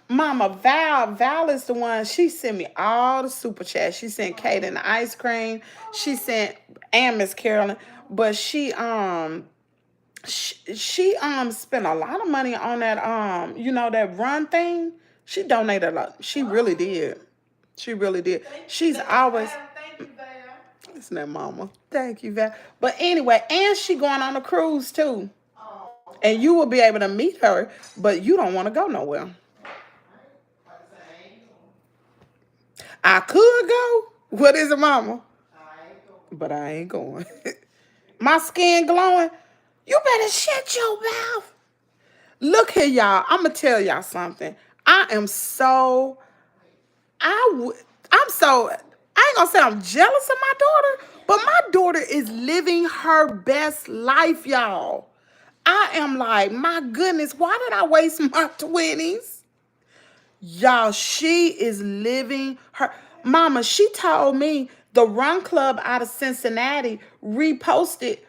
Mama, Val is the one. She sent me all the super chats. She sent Kaden the ice cream. She sent and Miss Carolyn, but she spent a lot of money on that that run thing. She donated a lot. She really did. She really did. She's always... Thank you, Val. Isn't that mama? Thank you, Val. But anyway, and she going on a cruise too. And you will be able to meet her, but you don't want to go nowhere. I could go. What is it, mama? But I ain't going. My skin glowing. You better shut your mouth. Look here, y'all. I'm going to tell y'all something. I ain't going to say I'm jealous of my daughter, but my daughter is living her best life, y'all. I am like, my goodness, why did I waste my 20s? Y'all, she is living her... Mama, she told me the Run Club out of Cincinnati reposted,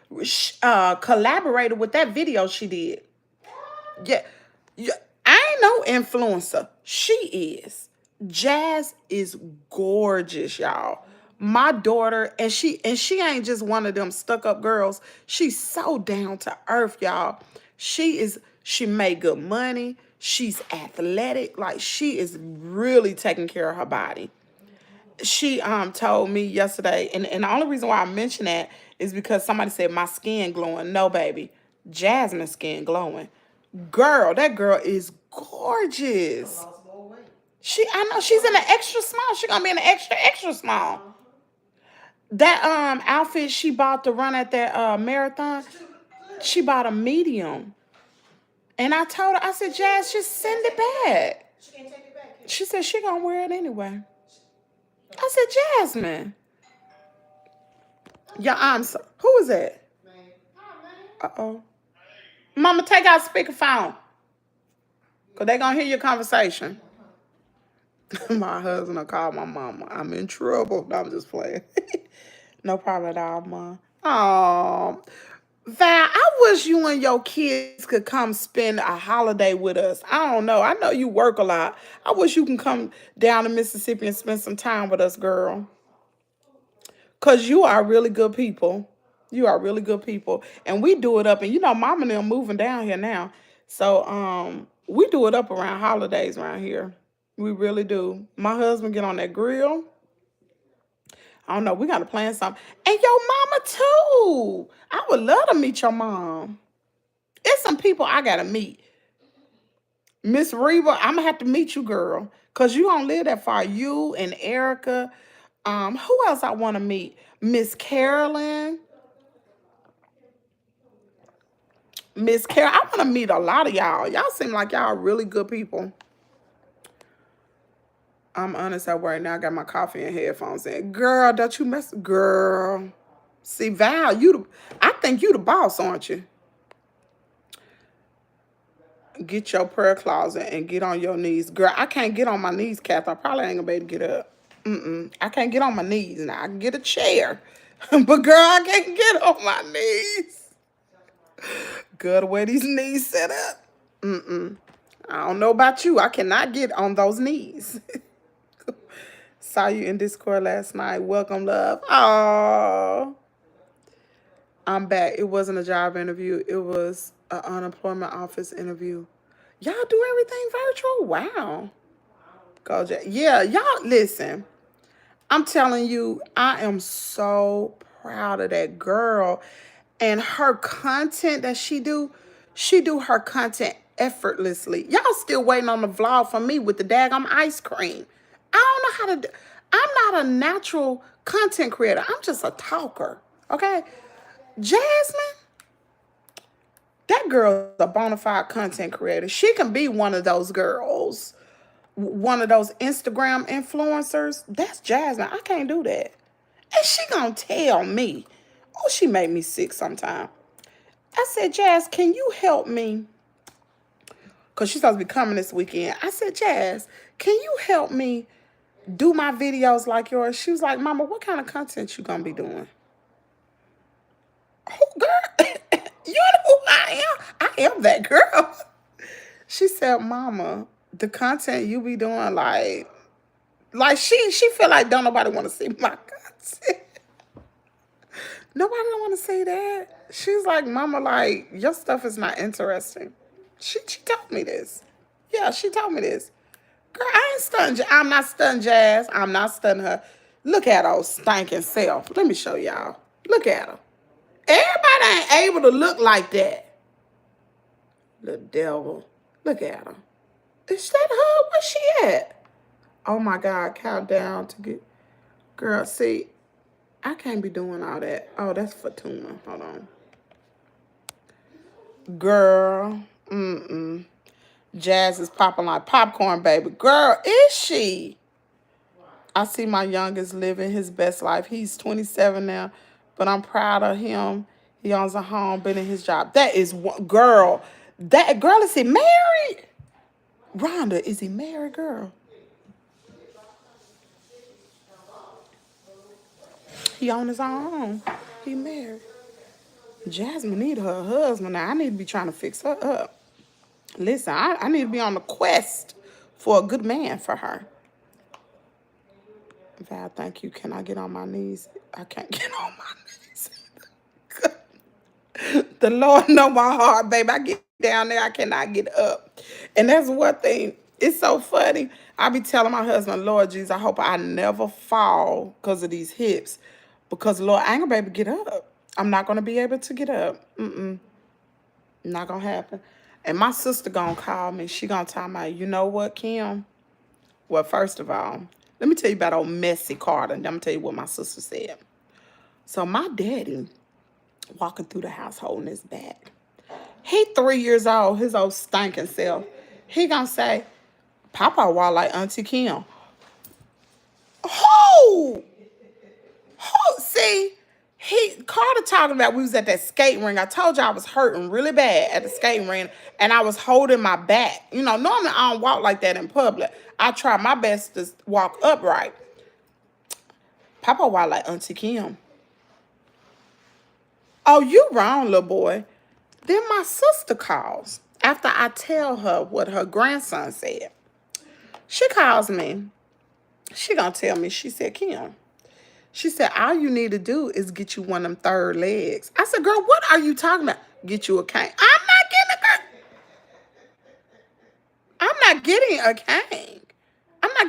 collaborated with that video she did. Yeah, I ain't no influencer. She is. Jazz is gorgeous, y'all. My daughter, and she ain't just one of them stuck-up girls. She's so down to earth, y'all. She made good money. She's athletic. Like, she is really taking care of her body. She told me yesterday, and the only reason why I mention that is because somebody said my skin glowing. No, baby. Jasmine's skin glowing. Girl, that girl is gorgeous. I know she's in an extra small. She gonna be in an extra small. That outfit she bought to run at that marathon, she bought a medium. And I told her, I said, Jazz, just send it back. She can't take it back. She said she gonna wear it anyway. I said, Jasmine. Yeah, who is that? Uh-oh. Mama, take out speakerphone. Because they're going to hear your conversation. My husband will call my mama. I'm in trouble. No, I'm just playing. No problem at all, Mom. Oh, Val, I wish you and your kids could come spend a holiday with us. I don't know. I know you work a lot. I wish you can come down to Mississippi and spend some time with us, girl. Because you are really good people. You are really good people. And we do it up. And Mama and them moving down here now. So we do it up around holidays around here. We really do. My husband get on that grill. I don't know. We got to plan something. And your mama too. I would love to meet your mom. It's some people I gotta meet. Miss Reba, I'm gonna have to meet you, girl, cause you don't live that far. You and Erica. Who else I want to meet? Miss Carolyn. Miss Carol. I want to meet a lot of y'all. Y'all seem like y'all are really good people. I'm honest at work now. I got my coffee and headphones in. Girl, don't you mess. Girl, see Val, I think you the boss, aren't you? Get your prayer closet and get on your knees. Girl, I can't get on my knees, Kath. I probably ain't gonna be able to get up. I can't get on my knees now. I can get a chair. But girl, I can't get on my knees. Good the way these knees set up. I don't know about you. I cannot get on those knees. Saw you in Discord last night. Welcome, love. Oh, I'm back. It wasn't a job interview. It was an unemployment office interview. Y'all do everything virtual? Wow. Go, Jack. Yeah, y'all, listen. I'm telling you, I am so proud of that girl and her content that she do her content effortlessly. Y'all still waiting on the vlog from me with the daggum ice cream. I don't know how to do. I'm not a natural content creator. I'm just a talker. Okay? Jasmine, that girl's a bona fide content creator. She can be one of those girls, one of those Instagram influencers. That's Jasmine. I can't do that. And she gonna tell me, oh, she made me sick sometime. I said, Jazz, can you help me? Because she's supposed to be coming this weekend. I said, Jazz, can you help me do my videos like yours? She was like, Mama, what kind of content you gonna be doing? Oh, girl, you know who I am? I am that girl. She said, Mama, the content you be doing, like she feel like don't nobody want to see my content. Nobody don't want to see that. She's like, Mama, like, your stuff is not interesting. She told me this. Yeah, she told me this. Girl, I ain't stunned. I'm not stunned, Jazz. I'm not stunned her. Look at her stinking self. Let me show y'all. Look at her. Everybody ain't able to look like that. The devil. Look at her. Is that her? Where's she at? Oh my God, countdown to get. Girl, see, I can't be doing all that. Oh, that's Fatuna. Hold on. Girl, Jazz is popping like popcorn, baby. Girl, is she? I see my youngest living his best life. He's 27 now, but I'm proud of him. He owns a home, been in his job. That is one girl. That girl, is he married? Rhonda, is he married, girl? He on his own home. He married. Jasmine need her husband now. I need to be trying to fix her up. Listen, I need to be on the quest for a good man for her. Val, thank you. Can I get on my knees? I can't get on my knees. The Lord know my heart, baby. I get down there, I cannot get up. And that's one thing. It's so funny. I be telling my husband, Lord Jesus, I hope I never fall because of these hips. Because, Lord, I ain't going to be able to get up. I'm not going to be able to get up. Not going to happen. And my sister going to call me. She going to tell me, you know what, Kim? Well, first of all, let me tell you about old Messy Carter. And I'm going to tell you what my sister said. So my daddy walking through the house holding his bag. He 3 years old, his old stinking self. He going to say, Papa walk like Auntie Kim. Who? See, Carter talking about we was at that skate ring. I told you I was hurting really bad at the skating ring, and I was holding my back. You know, normally I don't walk like that in public. I try my best to walk upright. Papa walk like Auntie Kim. Oh, you wrong, little boy. Then my sister calls after I tell her what her grandson said. She calls me. She gonna tell me, she said, Kim, she said, all you need to do is get you one of them third legs. I said, girl, what are you talking about? Get you a cane. I'm not getting a cane.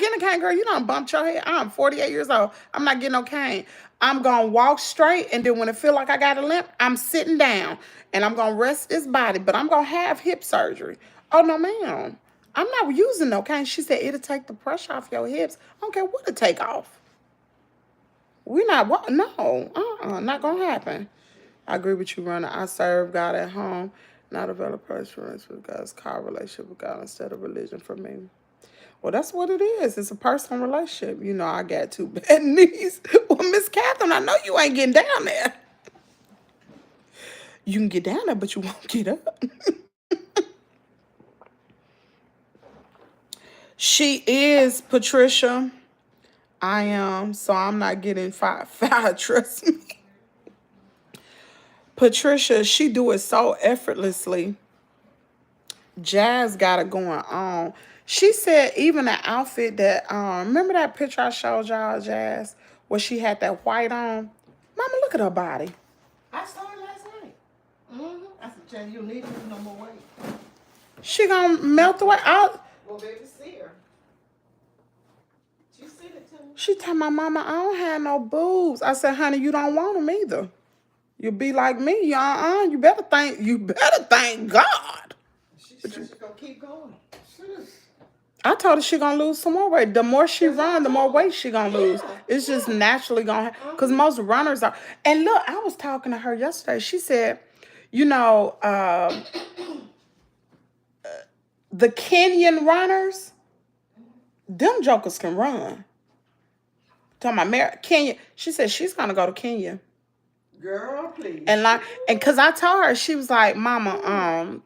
getting a cane, girl. You done bumped your head. I'm 48 years old. I'm not getting no cane. I'm going to walk straight, and then when it feel like I got a limp, I'm sitting down, and I'm going to rest this body, but I'm going to have hip surgery. Oh, no, ma'am. I'm not using no cane. She said it'll take the pressure off your hips. I don't care what it take off. We not, what? No, not going to happen. I agree with you, Runner. I serve God at home, not develop preference with God's car relationship with God instead of religion for me. Well, that's what it is. It's a personal relationship. You know, I got two bad knees. Well, Miss Catherine, I know you ain't getting down there. You can get down there, but you won't get up. She is Patricia. I am, so I'm not getting fired. Trust me. Patricia, she do it so effortlessly. Jazz got it going on. She said even the outfit that remember that picture I showed y'all, Jazz, where she had that white on? Mama, look at her body. I saw it last night. I said, Jen, you need to lose no more weight. She gonna melt away. Well, baby, see her. She said it to me. She told my mama, I don't have no boobs. I said, honey, you don't want them either. You'll be like me. You better thank God. She said she's gonna keep going. I told her she gonna lose some more weight. The more she run, the more weight she gonna lose. It's just naturally gonna happen. Because most runners are. And look, I was talking to her yesterday. She said, you know, the Kenyan runners, them jokers can run. Talking about Kenya. She said she's gonna go to Kenya. Girl, please. And cause I told her, she was like, Mama,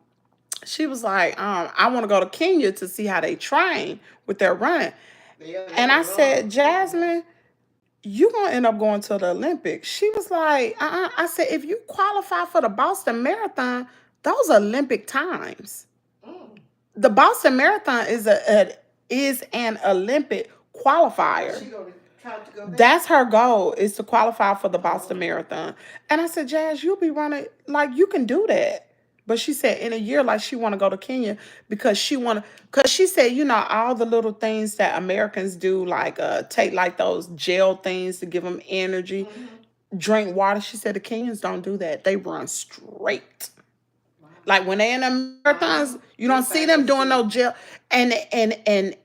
she was like, I want to go to Kenya to see how they train with their running. And I said, Jasmine, you gonna end up going to the Olympics. She was like, I said, if you qualify for the Boston Marathon, those are Olympic times. The Boston Marathon is an Olympic qualifier. She gonna try to go there? That's her goal, is to qualify for the Boston Marathon. And I said, Jazz, you'll be running, like, you can do that. But she said in a year, like, she want to go to Kenya because she said, you know, all the little things that Americans do, like take like those gel things to give them energy, drink water. She said the Kenyans don't do that. They run straight. Like when they in the marathons, you don't see them doing no gel. And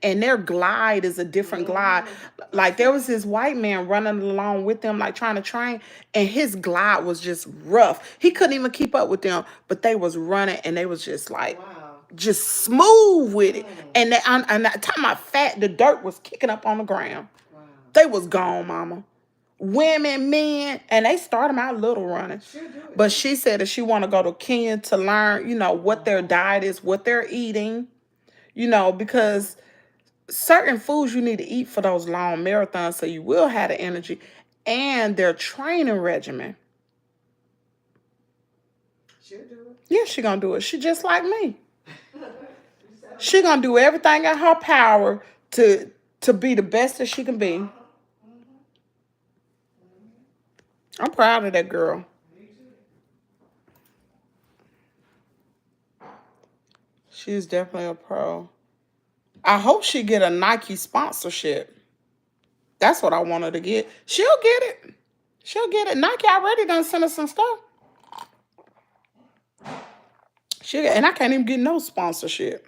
their glide is a different glide. Like there was this white man running along with them, like trying to train, and his glide was just rough. He couldn't even keep up with them, but they was running and they was just like just smooth with it. And that time I fat, the dirt was kicking up on the ground. They was gone, mama. Women, men, and they start them out little running. But she said that she want to go to Kenya to learn, you know, what their diet is, what they're eating, you know, because certain foods you need to eat for those long marathons so you will have the energy, and their training regimen. She'll do it. Yeah, she gonna do it. She just like me. She gonna do everything in her power to be the best that she can be. I'm proud of that girl. She's definitely a pro. I hope she get a Nike sponsorship. That's what I want her to get. She'll get it. She'll get it. Nike already done sent her some stuff. And I can't even get no sponsorship.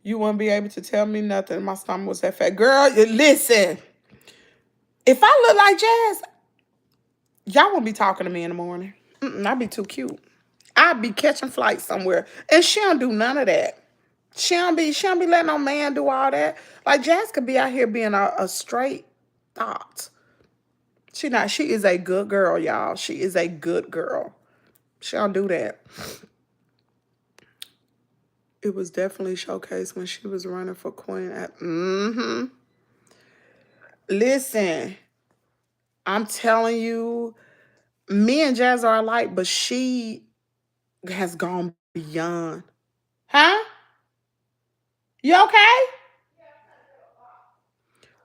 You wouldn't be able to tell me nothing. My stomach was that fat. Girl, listen. If I look like Jazz, y'all won't be talking to me in the morning. I'd be too cute. I'd be catching flights somewhere. And she don't do none of that. She don't be letting no man do all that. Like Jazz could be out here being a straight thought. She is a good girl, y'all. She is a good girl. She don't do that. It was definitely showcased when she was running for queen. Listen, I'm telling you, me and Jazz are alike, but she has gone beyond. Huh? You okay?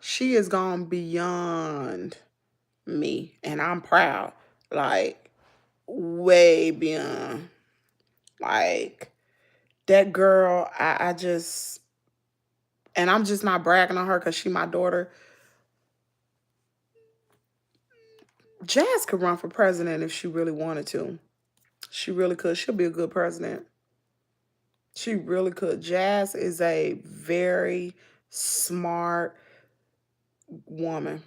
She has gone beyond me, and I'm proud. Like, way beyond. Like, that girl, And I'm just not bragging on her because she my daughter. Jazz could run for president if she really wanted to. She really could. She'll be a good president. She really could. Jazz is a very smart woman.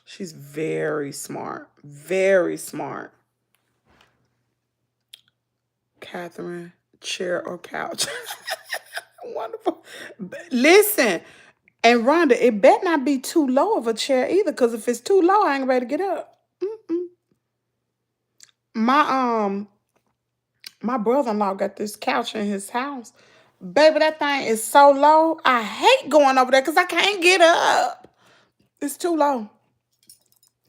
She's very smart. Very smart. Catherine, chair or couch? Wonderful. Listen, and Rhonda, it better not be too low of a chair either, because if it's too low, I ain't ready to get up. Mm-mm. My my brother-in-law got this couch in his house. Baby, that thing is so low. I hate going over there because I can't get up. It's too low.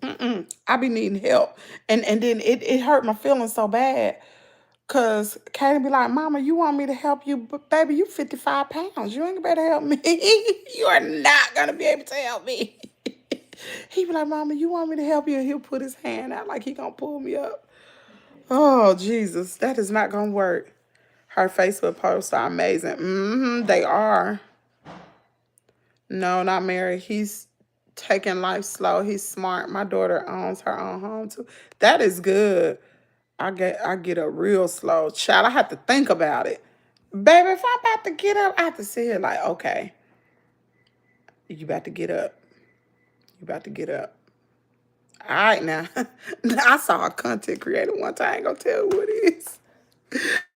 I be needing help. And then it hurt my feelings so bad. Cause Katie be like, Mama, you want me to help you? But baby, you 55 pounds. You ain't better help me. You are not gonna be able to help me. He be like, Mama, you want me to help you? And he'll put his hand out like he gonna pull me up. Oh, Jesus, that is not gonna work. Her Facebook posts are amazing. They are. No, not Mary. He's taking life slow. He's smart. My daughter owns her own home too. That is good. I get up real slow. Child, I have to think about it. Baby, if I'm about to get up, I have to sit here like, okay, you about to get up. You about to get up. All right now. I saw a content creator one time. I ain't gonna tell who it is.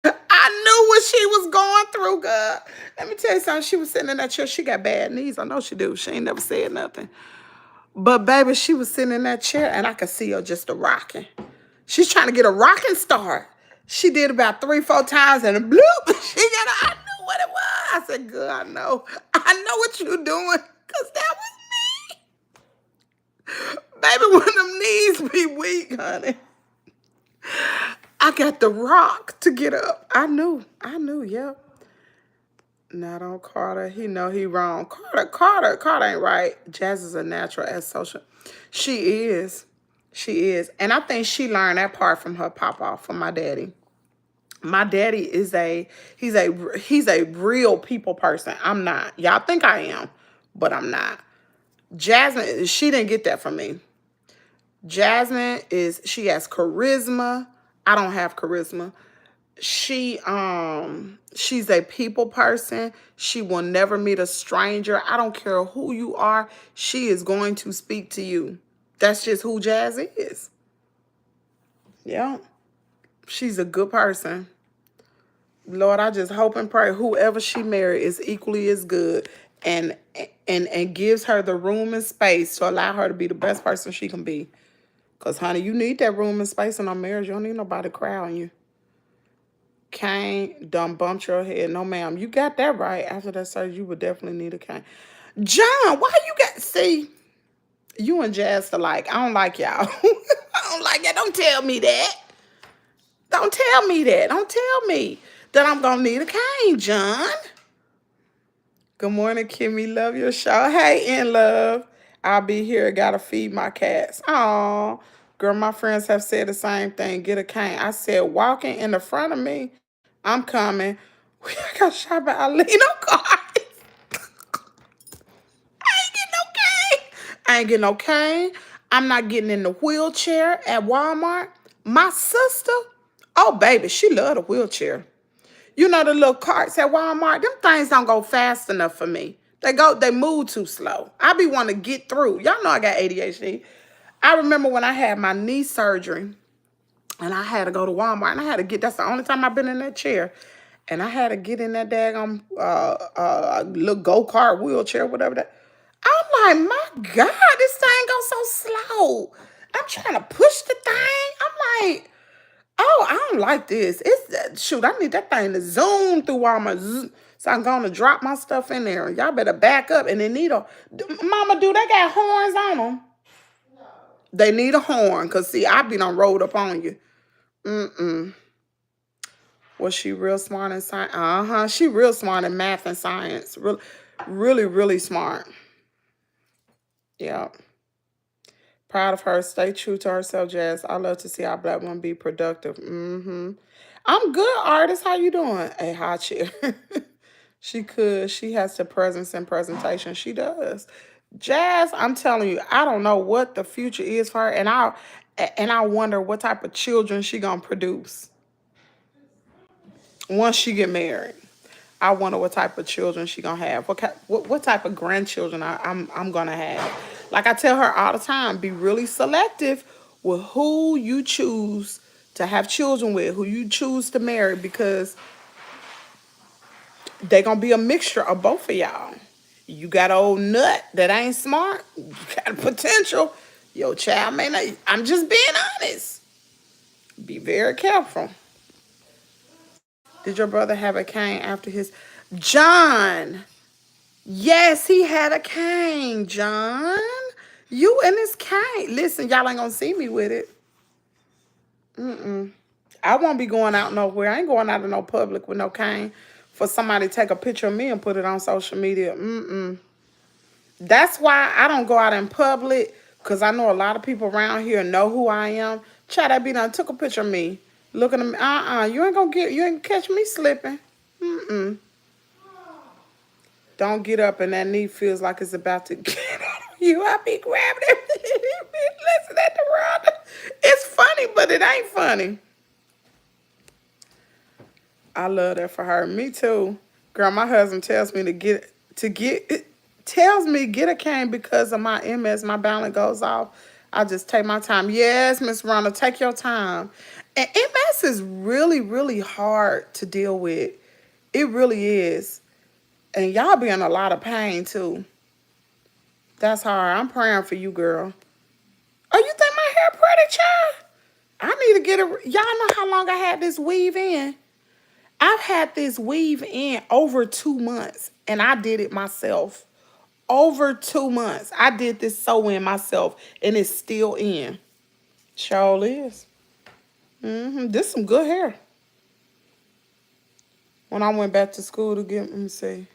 I knew what she was going through, girl. Let me tell you something. She was sitting in that chair. She got bad knees. I know she do. She ain't never said nothing. But baby, she was sitting in that chair and I could see her just a rocking. She's trying to get a rocking start. She did about 3-4 times and a bloop. I knew what it was. I said, good, I know. I know what you're doing. Because that was me. Baby, when them knees be weak, honey. I got the rock to get up. I knew, yep. Not on Carter. He know he wrong. Carter ain't right. Jazz is a natural as social. She is. She is. And I think she learned that part from her papa, from my daddy. My daddy is he's a real people person. I'm not. Y'all think I am, but I'm not. Jasmine, she didn't get that from me. Jasmine she has charisma. I don't have charisma. She's a people person. She will never meet a stranger. I don't care who you are. She is going to speak to you. That's just who Jazz is. Yeah. She's a good person. Lord, I just hope and pray whoever she married is equally as good and gives her the room and space to allow her to be the best person she can be. Because, honey, you need that room and space in our marriage. You don't need nobody crowding you. Cane, done bumped your head. No, ma'am. You got that right. After that surgery, you would definitely need a cane. John, why you got... See, you and Jazz alike. I don't like y'all. I don't like that. Don't tell me that. Don't tell me that. Don't tell me that I'm going to need a cane, John. Good morning, Kimmy. Love your show. Hey, in love. I'll be here. Gotta feed my cats. Aw. Girl, my friends have said the same thing. Get a cane. I said, walking in the front of me, I'm coming. I got shot by Ali. No car. I ain't getting no cane. I'm not getting in the wheelchair at Walmart. My sister, oh, baby, she love the wheelchair. You know the little carts at Walmart? Them things don't go fast enough for me. They move too slow. I be wanting to get through. Y'all know I got ADHD. I remember when I had my knee surgery and I had to go to Walmart and I had to that's the only time I've been in that chair. And I had to get in that daggone little go-kart wheelchair, whatever that. I'm like, my God, this thing goes so slow. I'm trying to push the thing. I'm like, oh, I don't like this. Shoot, I need that thing to zoom through all my so I'm going to drop my stuff in there. Y'all better back up. And they need Mama, do they got horns on them? No. They need a horn. Because, see, I be done rolled up on you. Was she real smart in science? She real smart in math and science. Really, really smart. Yeah. Proud of her. Stay true to herself, Jazz. I love to see our Black women be productive. I'm good, artist. How you doing? A hot chair. She could. She has the presence and presentation. She does. Jazz, I'm telling you, I don't know what the future is for her, and I wonder what type of children she gonna produce once she get married. I wonder what type of children she gonna have. What type of grandchildren I'm gonna have. Like I tell her all the time, be really selective with who you choose to have children with, who you choose to marry, because they gonna be a mixture of both of y'all. You got an old nut that ain't smart. You got a potential. Your child may not. I'm just being honest. Be very careful. Did your brother have a cane after his? John. Yes, he had a cane, John. You and his cane. Listen, y'all ain't gonna see me with it. I won't be going out nowhere. I ain't going out in no public with no cane for somebody to take a picture of me and put it on social media. That's why I don't go out in public, because I know a lot of people around here know who I am. Chad, I be done took a picture of me. Looking at me, you ain't catch me slipping. Don't get up and that knee feels like it's about to get on you. I be grabbing everything. Listen at the world. It's funny, but it ain't funny. I love that for her. Me too. Girl, my husband tells me tells me get a cane because of my MS. My balance goes off. I just take my time. Yes, Miss Rhonda, take your time. And MS is really, really hard to deal with. It really is. And y'all be in a lot of pain too. That's hard. I'm praying for you, girl. Oh, you think my hair pretty, child? I need to get it. Y'all know how long I had this weave in? I've had this weave in over 2 months, and I did it myself. Over 2 months. I did this sew in myself, and it's still in. Sure is. This some good hair. When I went back to school to get, let me see.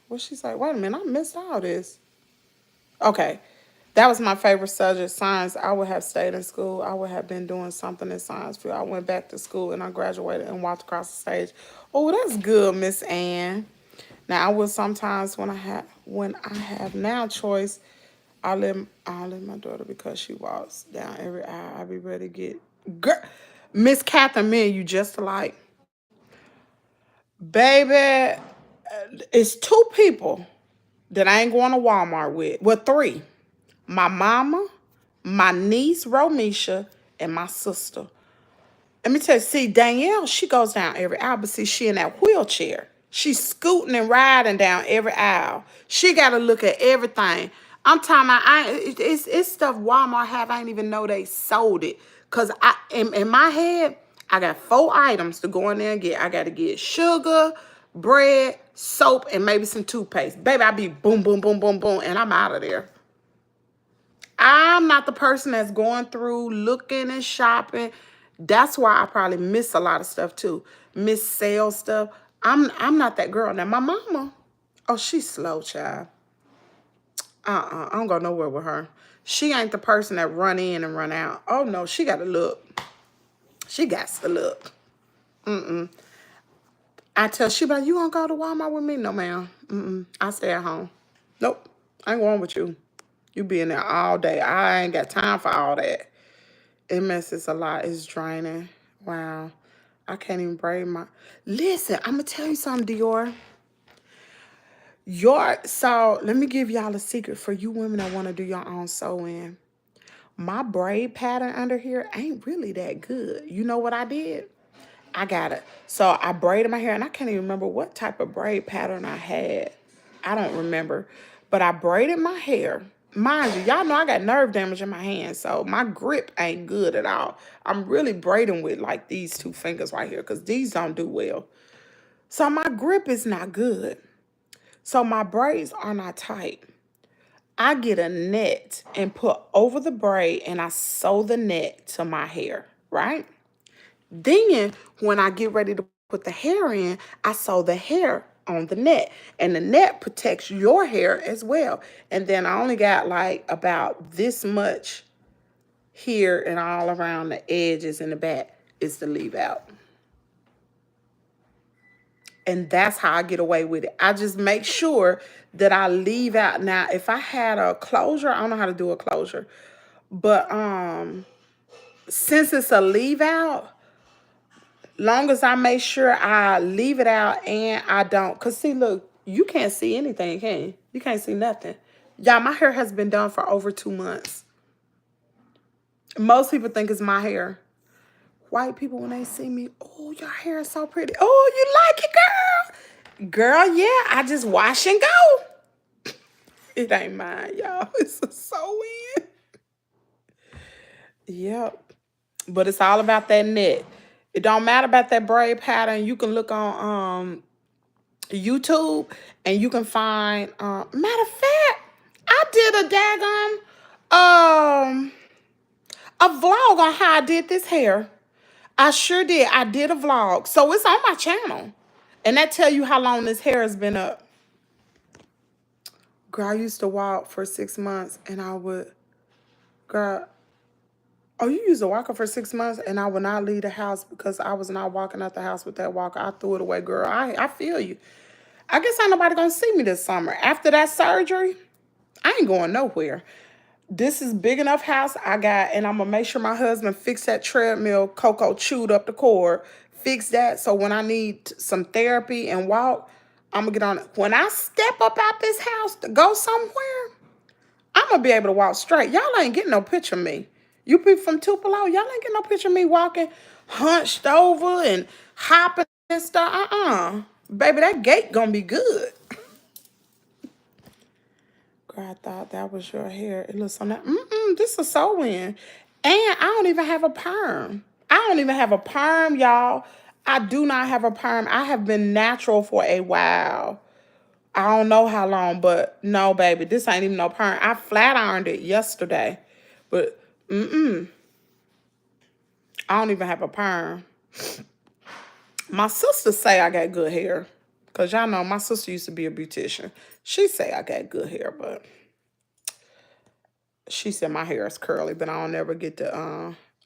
What she say? Wait a minute, I missed all this. Okay. That was my favorite subject, science. I would have stayed in school. I would have been doing something in science field. I went back to school and I graduated and walked across the stage. Oh, that's good, Miss Ann. Now I will sometimes when I have now choice, I let my daughter because she walks down every aisle. I be ready to get girl. Miss Catherine, me and you just alike. Baby, it's two people that I ain't going to Walmart with. Well, three. My mama, my niece, Romisha, and my sister. Let me tell you, see, Danielle, she goes down every aisle, but see, she in that wheelchair. She's scooting and riding down every aisle. She got to look at everything. I'm talking about, it's stuff Walmart have. I didn't even know they sold it. Because in my head, I got 4 items to go in there and get. I got to get sugar, bread, soap, and maybe some toothpaste. Baby, I be boom, boom, boom, boom, boom, and I'm out of there. I'm not the person that's going through looking and shopping. That's why I probably miss a lot of stuff too. Miss sale stuff. I'm not that girl. Now my mama, oh, she's slow, child. I don't go nowhere with her. She ain't the person that run in and run out. Oh no, she got to look. She got to look. I tell she like, you gonna go to Walmart with me? No, ma'am. I stay at home. Nope, I ain't going with you. You be in there all day. I ain't got time for all that. It messes a lot. It's draining. Wow. I can't even braid my. Listen, I'm gonna tell you something, Dior. So let me give y'all a secret for you women that want to do your own sewing. My braid pattern under here ain't really that good. You know what I did? I got it. So I braided my hair, and I can't even remember what type of braid pattern I had. I don't remember. But I braided my hair. Mind you, y'all know I got nerve damage in my hand, so my grip ain't good at all. I'm really braiding with like these 2 fingers right here because these don't do well. So my grip is not good. So my braids are not tight. I get a net and put over the braid and I sew the net to my hair, right? Then when I get ready to put the hair in, I sew the hair on the net. And the net protects your hair as well. And then I only got like about this much here and all around the edges and the back is to leave out. And that's how I get away with it. I just make sure that I leave out. Now, if I had a closure, I don't know how to do a closure. But since it's a leave out, long as I make sure I leave it out and I don't. Because see, look, you can't see anything, can you? You can't see nothing. Y'all, my hair has been done for over 2 months. Most people think it's my hair. White people, when they see me, oh, your hair is so pretty. Oh, you like it, girl? Girl, yeah, I just wash and go. It ain't mine, y'all. It's a sew-in. Yep. But it's all about that net. It don't matter about that braid pattern. You can look on YouTube and you can find matter of fact, I did a vlog on how I did this hair. I sure did. I did a vlog. So it's on my channel. And that tell you how long this hair has been up. Girl, I used to walk for 6 months and I would, girl, oh, you used to walk for 6 months and I would not leave the house because I was not walking out the house with that walker. I threw it away, girl. I feel you. I guess ain't nobody gonna see me this summer. After that surgery, I ain't going nowhere. This is big enough house I got, and I'm gonna make sure my husband fix that treadmill. Coco chewed up the cord. Fix that so when I need some therapy and walk, I'm gonna get on it. When I step up out this house to go somewhere, I'm gonna be able to walk straight. Y'all ain't getting no picture of me. You people from Tupelo, y'all ain't getting no picture of me walking hunched over and hopping and stuff. Baby, that gait gonna be good. Girl, I thought that was your hair. It looks so nice. This is sew-in. And I don't even have a perm. I don't even have a perm, y'all. I do not have a perm. I have been natural for a while. I don't know how long, but no, baby, this ain't even no perm. I flat ironed it yesterday. But, I don't even have a perm. My sister say I got good hair. Because y'all know my sister used to be a beautician. She say I got good hair, but she said my hair is curly, but I don't never get to,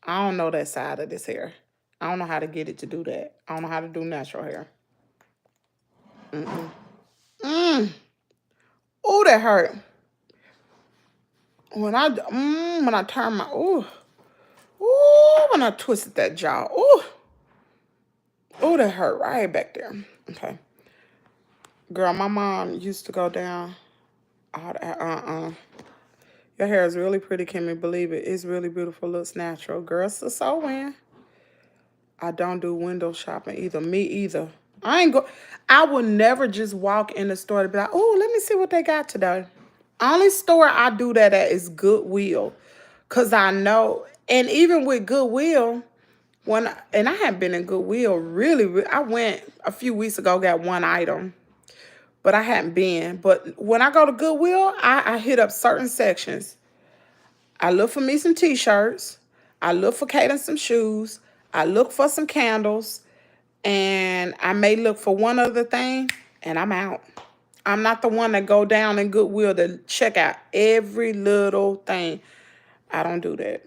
I don't know that side of this hair. I don't know how to get it to do that. I don't know how to do natural hair. Oh, that hurt. When I turn my, when I twisted that jaw, that hurt right back there. Okay. Girl, my mom used to go down all that, Your hair is really pretty, Kimmy. Believe it. It's really beautiful. Looks natural. Girl, it's a sew-in. I don't do window shopping either. Me either. I would never just walk in the store to be like, oh, let me see what they got today. Only store I do that at is Goodwill. Because I know, and even with Goodwill, and I haven't been in Goodwill really, I went a few weeks ago, got one item. But I hadn't been. But when I go to Goodwill, I hit up certain sections. I look for me some t-shirts. I look for Kaden some shoes. I look for some candles. And I may look for one other thing. And I'm out. I'm not the one that go down in Goodwill to check out every little thing. I don't do that.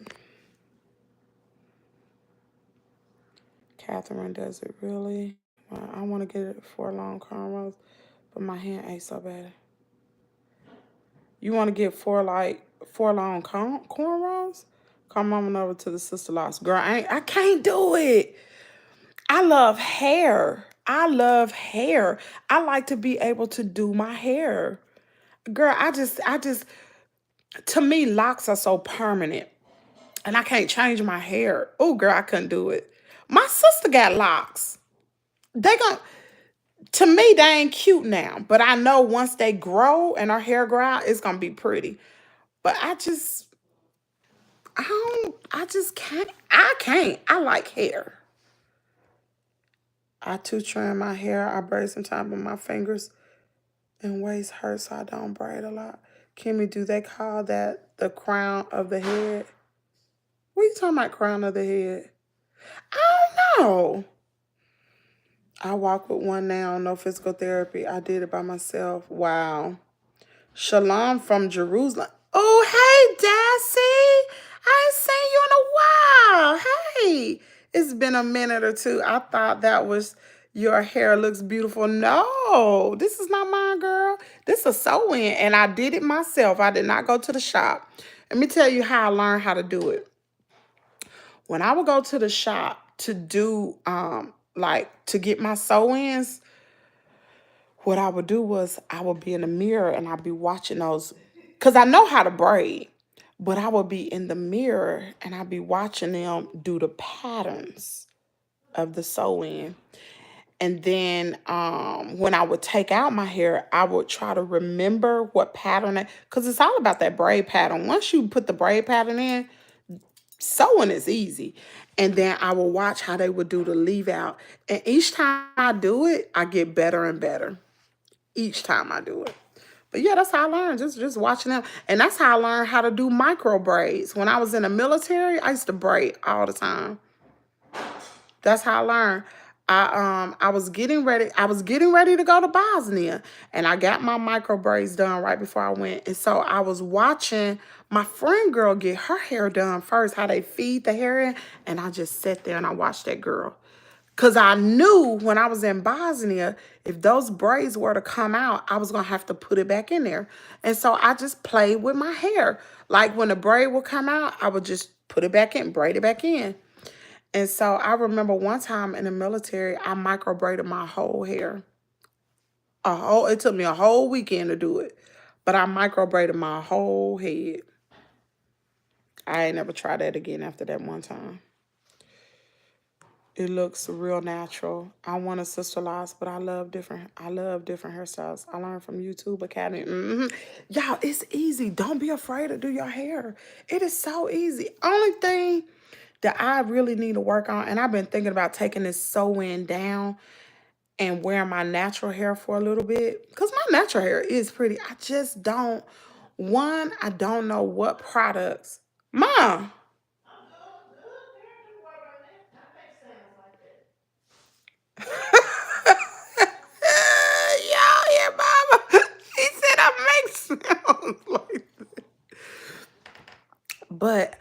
Catherine does it really. Well, I want to get it for long cornrows. But my hand aches so bad. You want to get four long cornrows? Come on over to the sister loss. Girl, I can't do it. I love hair. I love hair. I like to be able to do my hair. Girl, to me, locks are so permanent. And I can't change my hair. Oh, girl, I couldn't do it. My sister got locks. To me, they ain't cute now. But I know once they grow and her hair grow out, it's going to be pretty. But I just can't. I can't. I like hair. I too trim my hair. I braid sometimes with my fingers and waist hurt, so I don't braid a lot. Kimmy, do they call that the crown of the head? What are you talking about, crown of the head? I don't know. I walk with one now, no physical therapy. I did it by myself. Wow. Shalom from Jerusalem. Oh, hey, Dassy. I ain't seen you in a while. Hey. It's been a minute or two. I thought that was Your hair looks beautiful. No, this is not mine, girl. This is a sew-in, and I did it myself. I did not go to the shop. Let me tell you how I learned how to do it. When I would go to the shop to do, like, to get my sew-ins, what I would do was I would be in the mirror and I'd be watching those, because I know how to braid, but I would be in the mirror and I'd be watching them do the patterns of the sew-in. And then when I would take out my hair, I would try to remember what pattern, because it's all about that braid pattern. Once you put the braid pattern in, sewing is easy. And then I will watch how they would do the leave out. And each time I do it, I get better and better. Each time I do it. But yeah, that's how I learned, just watching them. And that's how I learned how to do micro braids. When I was in the military, I used to braid all the time. That's how I learned. I was getting ready. I was getting ready to go to Bosnia, and I got my micro braids done right before I went. And so I was watching my friend girl get her hair done first, how they feed the hair in, and I just sat there and I watched that girl. Because I knew when I was in Bosnia, if those braids were to come out, I was going to have to put it back in there. And so I just played with my hair. Like when the braid would come out, I would just put it back in, braid it back in. And so I remember one time in the military, I micro braided my whole hair. It took me a whole weekend to do it. But I micro braided my whole head. I ain't never tried that again after that one time. It looks real natural. I want a sister loss, but I love different hairstyles. I learned from YouTube Academy. Y'all, it's easy. Don't be afraid to do your hair. It is so easy. Only thing that I really need to work on, and I've been thinking about taking this sew-in down and wearing my natural hair for a little bit, because my natural hair is pretty. I just don't, I don't know what products. Mom. Y'all hear mama? He said I make sounds like that. But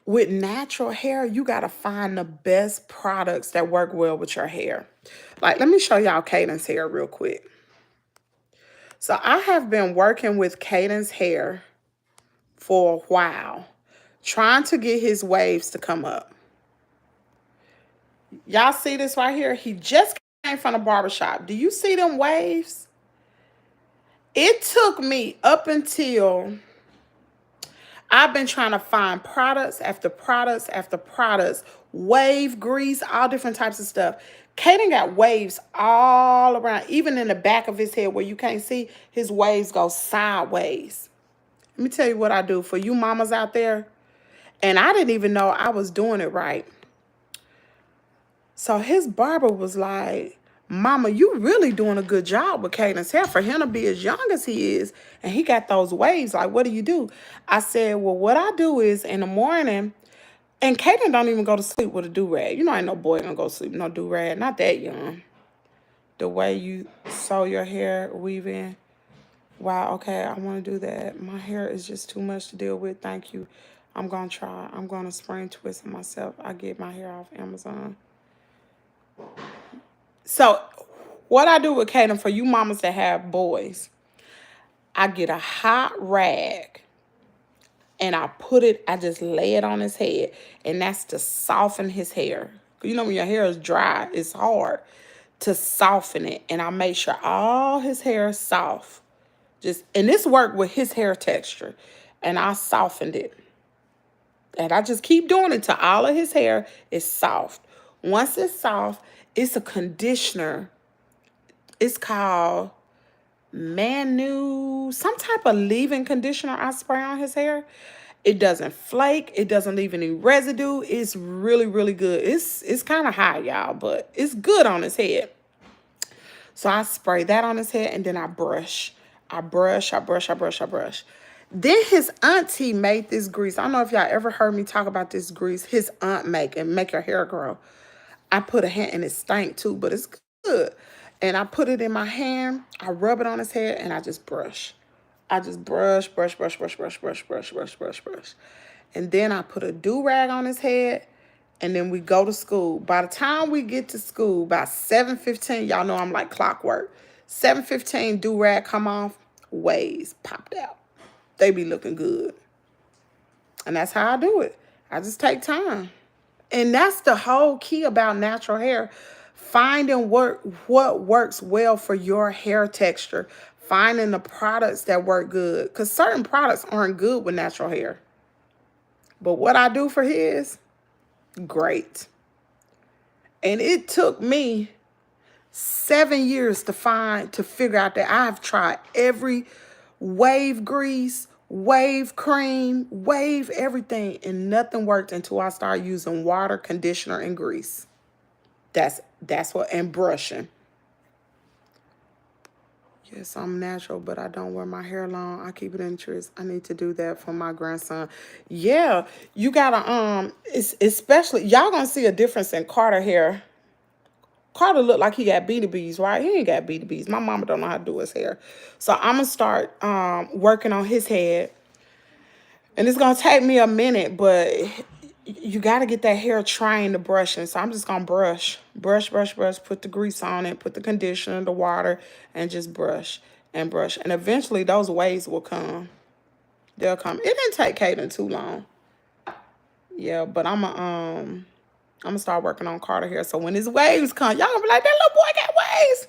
with natural hair, you got to find the best products that work well with your hair. Like, let me show y'all Caden's hair real quick. So I have been working with Caden's hair for a while, trying to get his waves to come up. Y'all see this right here? He just came from the barbershop. Do you see them waves? It took me up until I've been trying to find products after products after products, wave grease, all different types of stuff. Caden got waves all around, even in the back of his head where you can't see, his waves go sideways. Let me tell you what I do for you mamas out there. And I didn't even know I was doing it right. So his barber was like, Mama, you really doing a good job with Caden's hair for him to be as young as he is. And he got those waves. Like, what do you do? I said, well, what I do is in the morning, and Caden don't even go to sleep with a do-rag. You know, ain't no boy gonna go to sleep with no do-rag. Not that young. The way you sew your hair, weave in. Wow, okay, I want to do that. My hair is just too much to deal with. Thank you. I'm going to try. I'm going to spring twist it myself. I get my hair off Amazon. So what I do with Caden, for you mamas that have boys, I get a hot rag and I just lay it on his head, and that's to soften his hair. You know, when your hair is dry, it's hard to soften it. And I make sure all his hair is soft. And this worked with his hair texture. And I softened it. And I just keep doing it till all of his hair is soft. Once it's soft, it's a conditioner. It's called some type of leave-in conditioner I spray on his hair. It doesn't flake. It doesn't leave any residue. It's really, really good. It's kind of high, y'all, but it's good on his head. So I spray that on his head, and then I brush. I brush. Then his auntie made this grease. I don't know if y'all ever heard me talk about this grease his aunt make your hair grow. I put a hand, and it stank too, but it's good. And I put it in my hand. I rub it on his head, and I just brush. I just brush. And then I put a do-rag on his head, and then we go to school. By the time we get to school, about 7:15, y'all know I'm like clockwork. 7:15, do-rag come off, waves popped out. They be looking good. And that's how I do it. I just take time. And that's the whole key about natural hair. Finding what works well for your hair texture. Finding the products that work good. Because certain products aren't good with natural hair. But what I do for his, great. And it took me 7 years to figure out that I've tried every wave grease, wave cream, wave everything, and nothing worked until I started using water, conditioner, and grease. That's what, and brushing. Yes, I'm natural, but I don't wear my hair long. I keep it in trees. I need to do that for my grandson. Yeah, you gotta it's especially y'all gonna see a difference in Carter hair. Carter look like he got BDBs, right? He ain't got BDBs. My mama don't know how to do his hair. So I'm gonna start working on his head. And it's gonna take me a minute, but you gotta get that hair trained to brushing. So I'm just gonna brush, put the grease on it, put the conditioner, the water, and just brush and brush. And eventually those waves will come. They'll come. It didn't take Kaden too long. Yeah, but I'm gonna start working on Carter hair. So when his waves come, y'all gonna be like, that little boy got waves.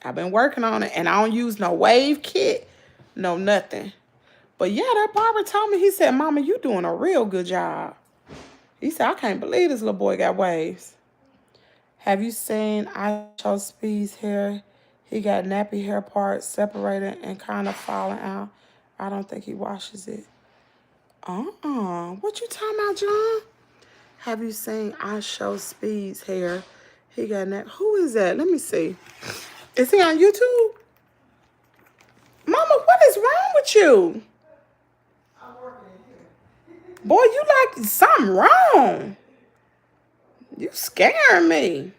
I've been working on it, and I don't use no wave kit, no nothing. But yeah, that barber told me, he said, Mama, you doing a real good job. He said, I can't believe this little boy got waves. Have you seen Show Speed's hair? He got nappy hair parts separated and kind of falling out. I don't think he washes it. What you talking about, John? Have you seen Show Speed's hair? He got nap. Who is that? Let me see. Is he on YouTube? Mama, what is wrong with you? Boy, you like something wrong. You scaring me.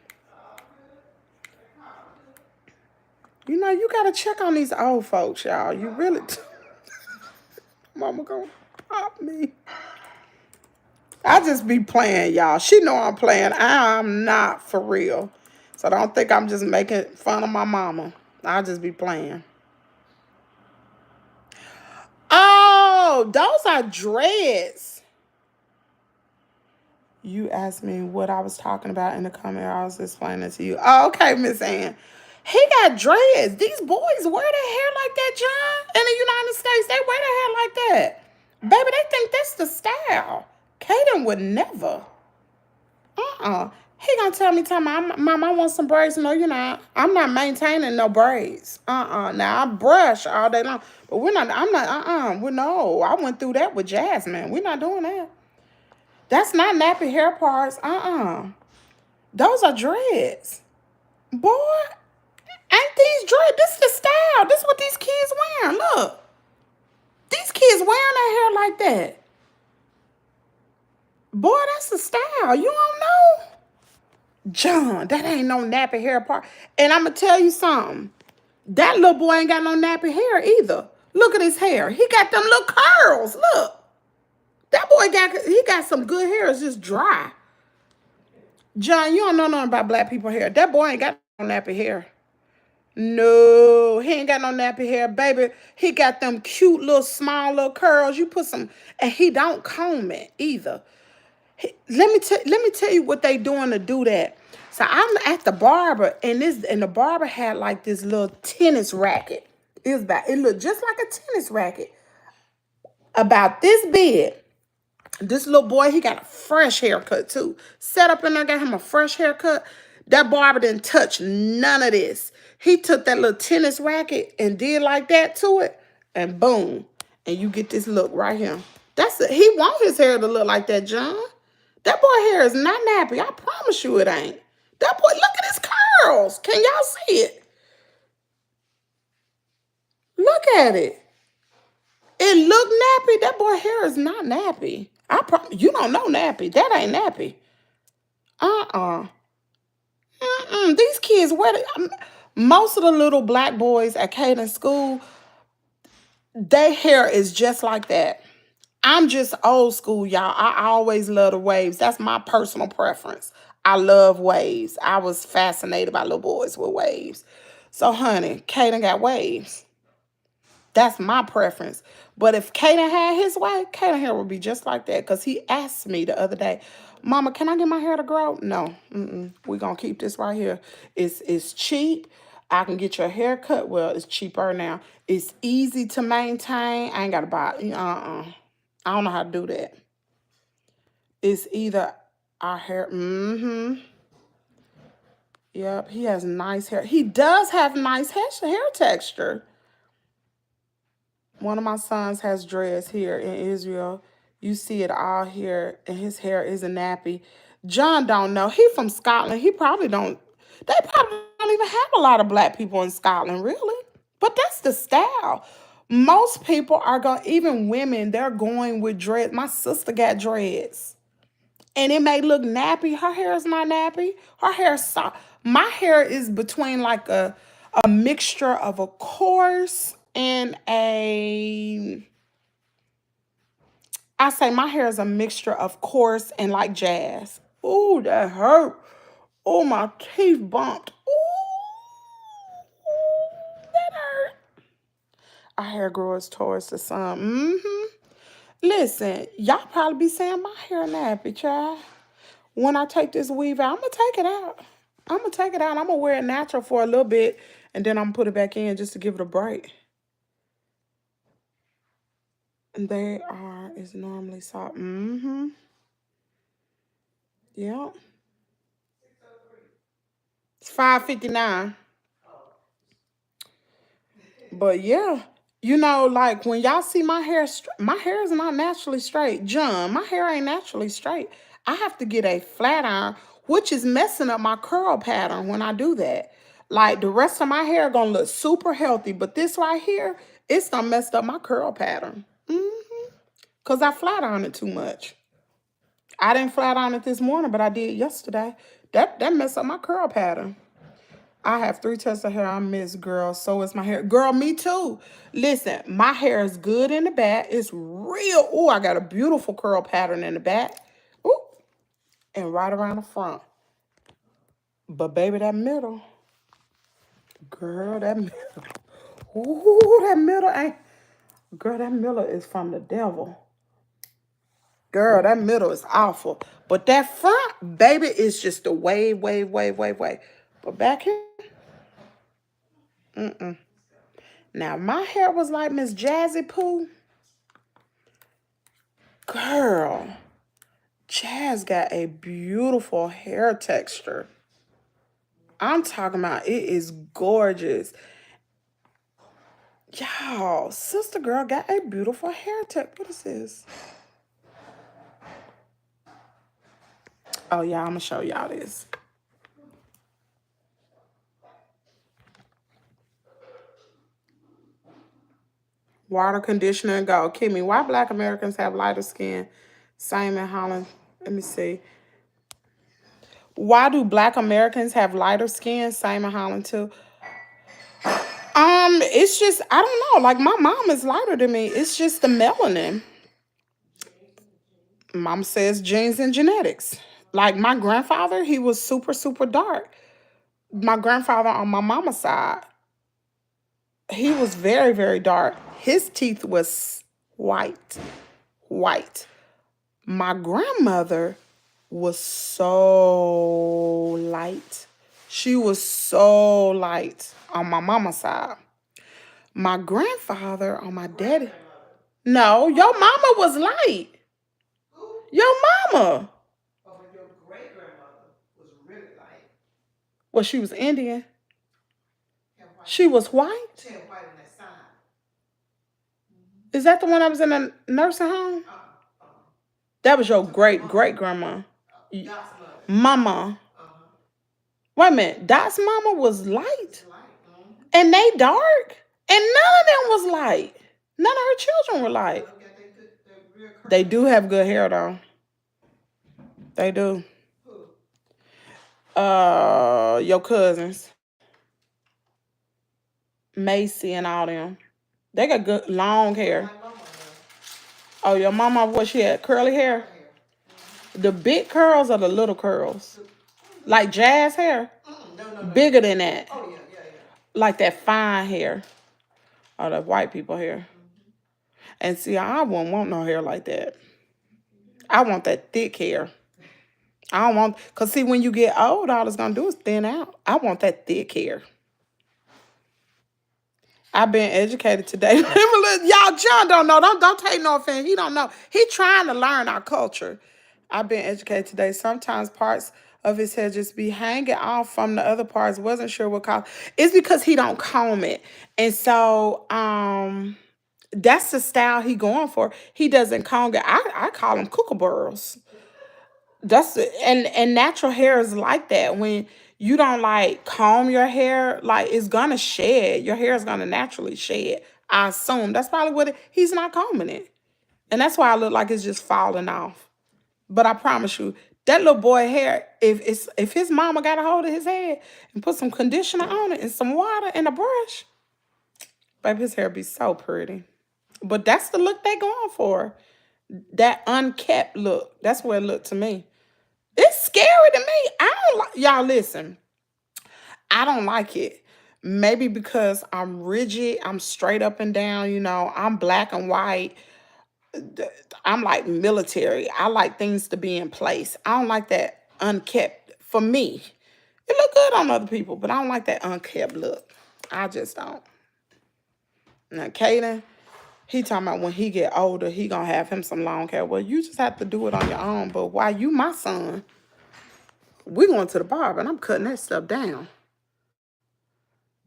You know, you got to check on these old folks, y'all. You really... Mama gonna pop me. I just be playing, y'all. She know I'm playing. I'm not for real. So don't think I'm just making fun of my mama. I'll just be playing. Oh, those are dreads. You asked me what I was talking about in the comment. I was explaining to you. Oh, okay, Miss Ann. He got dreads. These boys wear their hair like that, John. In the United States, they wear their hair like that. Baby, they think that's the style. Kaden would never. He gonna tell me, Mom, I want some braids. No, you're not. I'm not maintaining no braids. Now, I brush all day long. But no. I went through that with Jasmine. We're not doing that. That's not nappy hair parts. Those are dreads. Boy, ain't these dreads? This is the style. This is what these kids wearing. Look. These kids wearing their hair like that. Boy, that's the style. You don't know? John, that ain't no nappy hair part. And I'm going to tell you something. That little boy ain't got no nappy hair either. Look at his hair. He got them little curls. Look. That boy got some good hair. It's just dry. John, you don't know nothing about black people hair. That boy ain't got no nappy hair. No, he ain't got no nappy hair, baby. He got them cute little small little curls. You put some, and he don't comb it either. Let me tell you what they doing to do that. So I'm at the barber, and the barber had like this little tennis racket. It looked just like a tennis racket, about this big. This little boy, he got a fresh haircut too. Set up in there, got him a fresh haircut. That barber didn't touch none of this. He took that little tennis racket and did like that to it, and boom, and you get this look right here. That's it. He want his hair to look like that, John. That boy hair is not nappy. I promise you it ain't. That boy, look at his curls. Can y'all see it? Look at it. It look nappy. That boy hair is not nappy. I promise you don't know nappy. That ain't nappy. These kids most of the little black boys at Caden school, their hair is just like that. I'm just old school, y'all. I always love the waves. That's my personal preference. I love waves. I was fascinated by little boys with waves. So, honey, Kaden got waves. That's my preference. But if Kaden had his way, Kaden hair would be just like that. Because he asked me the other day, Mama, can I get my hair to grow? No. We're going to keep this right here. It's cheap. I can get your hair cut. Well, it's cheaper now. It's easy to maintain. I ain't got to buy it. I don't know how to do that. It's either our hair. Yep, he has nice hair. He does have nice hair texture. One of my sons has dreads here in Israel. You see it all here, and his hair is a nappy. John don't know. He from Scotland. He probably don't. They probably don't even have a lot of black people in Scotland, really. But that's the style. Most people are going, even women, they're going with dreads. My sister got dreads. And it may look nappy. Her hair is not nappy. Her hair is soft. My hair is between like a mixture of a coarse and I say my hair is a mixture of coarse and like jazz. Ooh, that hurt. Oh, my teeth bumped. Ooh, that hurt. Our hair grows towards the sun. Listen, y'all probably be saying my hair nappy, child. When I take this weave out, I'm going to take it out. I'm going to take it out. I'm going to wear it natural for a little bit, and then I'm going to put it back in just to give it a break. And they are, it's normally soft. Yeah. It's 5:59. But yeah, like when y'all see my hair, my hair is not naturally straight. John, my hair ain't naturally straight. I have to get a flat iron, which is messing up my curl pattern when I do that. Like the rest of my hair gonna look super healthy, but this right here, it's done messed up my curl pattern. Cause I flat ironed it too much. I didn't flat iron it this morning, but I did yesterday. That messed up my curl pattern. I have 3 tufts of hair. I miss, girl. So is my hair. Girl, me too. Listen, my hair is good in the back. It's real. Oh, I got a beautiful curl pattern in the back. Ooh, and right around the front. But baby, that middle. Girl, that middle. Ooh, that middle ain't. Girl, that middle is from the devil. Girl, that middle is awful. But that front, baby, is just a wave. But back here, Now, my hair was like Miss Jazzy Pooh. Girl, Jazz got a beautiful hair texture. I'm talking about it is gorgeous. Y'all, sister girl got a beautiful hair texture. What is this? Oh, yeah, I'm going to show y'all this. Water, conditioner, and go. Kimmy, why Black Americans have lighter skin? Same in Holland. Let me see. Why do Black Americans have lighter skin? Same in Holland too. It's just, I don't know. Like my mom is lighter than me. It's just the melanin. Mom says genes and genetics. Like my grandfather, he was super, super dark. My grandfather on my mama's side, he was very, very dark. His teeth was white. My grandmother was so light. She was so light on my mama's side. My grandfather on my daddy. No, your mama was light. Your mama. Oh, but your great grandmother was really light. Well, she was Indian. She was white. She had white on that side. Is that the one that was in a nursing home? That was your great grandma. Mama. Wait a minute. Dot's mama was light? And they dark? And none of them was light. None of her children were light. They do have good hair, though. They do. Your cousins. Macy and all them. They got good long hair. Oh, your mama, what she had? Curly hair? Her hair. The big curls or the little curls? Like jazz hair? No. Bigger than that. Oh, yeah. Like that fine hair. Or the white people hair. And see, I wouldn't want no hair like that. I want that thick hair. I don't want, because see, when you get old, all it's going to do is thin out. I want that thick hair. I've been educated today. Y'all, John don't know. Don't take no offense. He don't know. He trying to learn our culture. I've been educated today. Sometimes parts of his hair just be hanging off from the other parts. Wasn't sure what cause. It's because he don't comb it. And so that's the style he going for. He doesn't comb it. I call them kookaburras. That's and natural hair is like that. When you don't like comb your hair, like it's gonna shed. Your hair is gonna naturally shed. I assume that's probably what he's not combing it, and that's why I look like it's just falling off. But I promise you, that little boy hair, if his mama got a hold of his head and put some conditioner on it and some water and a brush, baby, his hair be so pretty. But that's the look they going for. That unkept look. That's what it looked to me. It's scary to me. I don't like, y'all listen. I don't like it. Maybe because I'm rigid, I'm straight up and down, I'm black and white. I'm like military. I like things to be in place. I don't like that unkept for me. It look good on other people, but I don't like that unkept look. I just don't. Now, Kaden, he talking about when he get older, he gonna have him some long hair. Well, you just have to do it on your own. But why you my son? We going to the barber and I'm cutting that stuff down.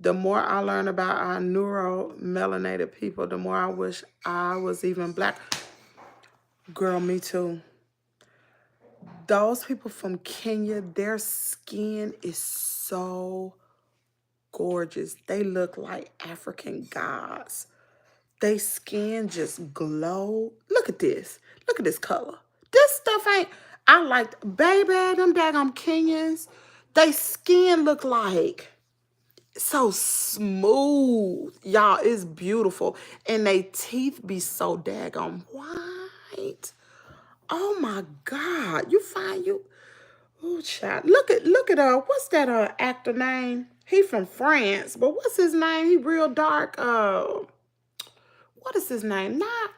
The more I learn about our neuromelanated people, the more I wish I was even black. Girl, me too. Those people from Kenya, their skin is so gorgeous. They look like African gods. They skin just glow. Look at this. Look at this color. This stuff ain't, I like, baby, them daggum Kenyans, they skin look like so smooth. Y'all, it's beautiful. And they teeth be so daggum white. Oh my God. You find you, oh child. Look at what's that actor name? He from France, but what's his name? He real dark. What is his name? Not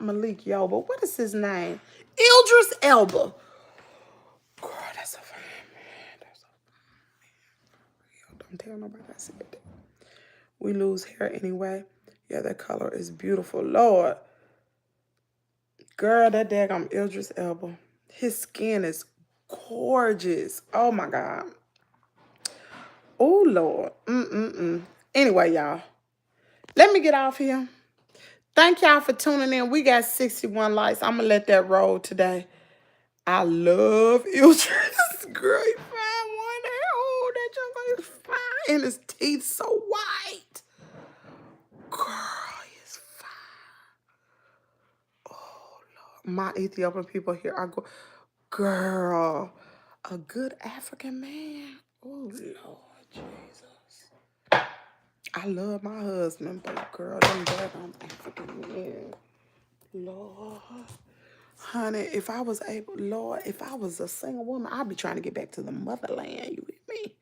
Malik Yoba. What is his name? Idris Elba. Girl, that's a fine man. That's a fine man. Don't tell nobody I said that. We lose hair anyway. Yeah, that color is beautiful. Lord. Girl, that daggone Idris Elba. His skin is gorgeous. Oh my God. Oh Lord. Anyway, y'all. Let me get off here. Thank y'all for tuning in. We got 61 likes. I'm going to let that roll today. I love Idris. Girl, he fine one day. Oh, that junk is fine. And his teeth so white. Girl, he's fine. Oh, Lord. My Ethiopian people here, I go, girl, a good African man. Oh, Lord Jesus. I love my husband, but girl, them daggone African men. Lord. Honey, if I was able, Lord, if I was a single woman, I'd be trying to get back to the motherland. You with me?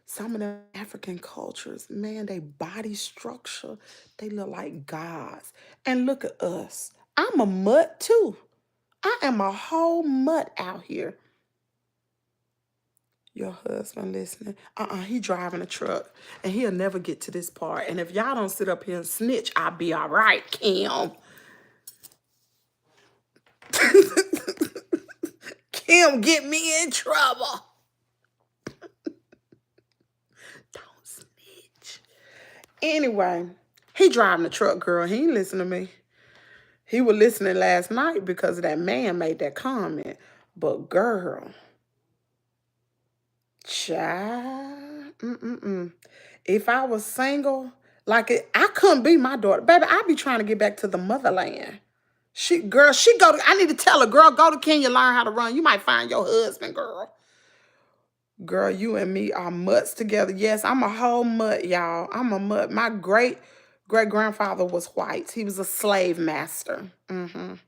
Some of the African cultures, man, they body structure, they look like gods. And look at us. I'm a mutt too. I am a whole mutt out here. Your husband listening. He driving a truck and he'll never get to this part. And if y'all don't sit up here and snitch, I'll be all right, Kim. Kim, get me in trouble. Don't snitch. Anyway, he driving the truck, girl. He ain't listening to me. He was listening last night because that man made that comment. But girl, child, if I was single, I couldn't be my daughter. Baby, I'd be trying to get back to the motherland. I need to tell her, girl, go to Kenya, learn how to run. You might find your husband, girl. Girl, you and me are mutts together. Yes, I'm a whole mutt, y'all. I'm a mutt. My great great-grandfather was white. He was a slave master. And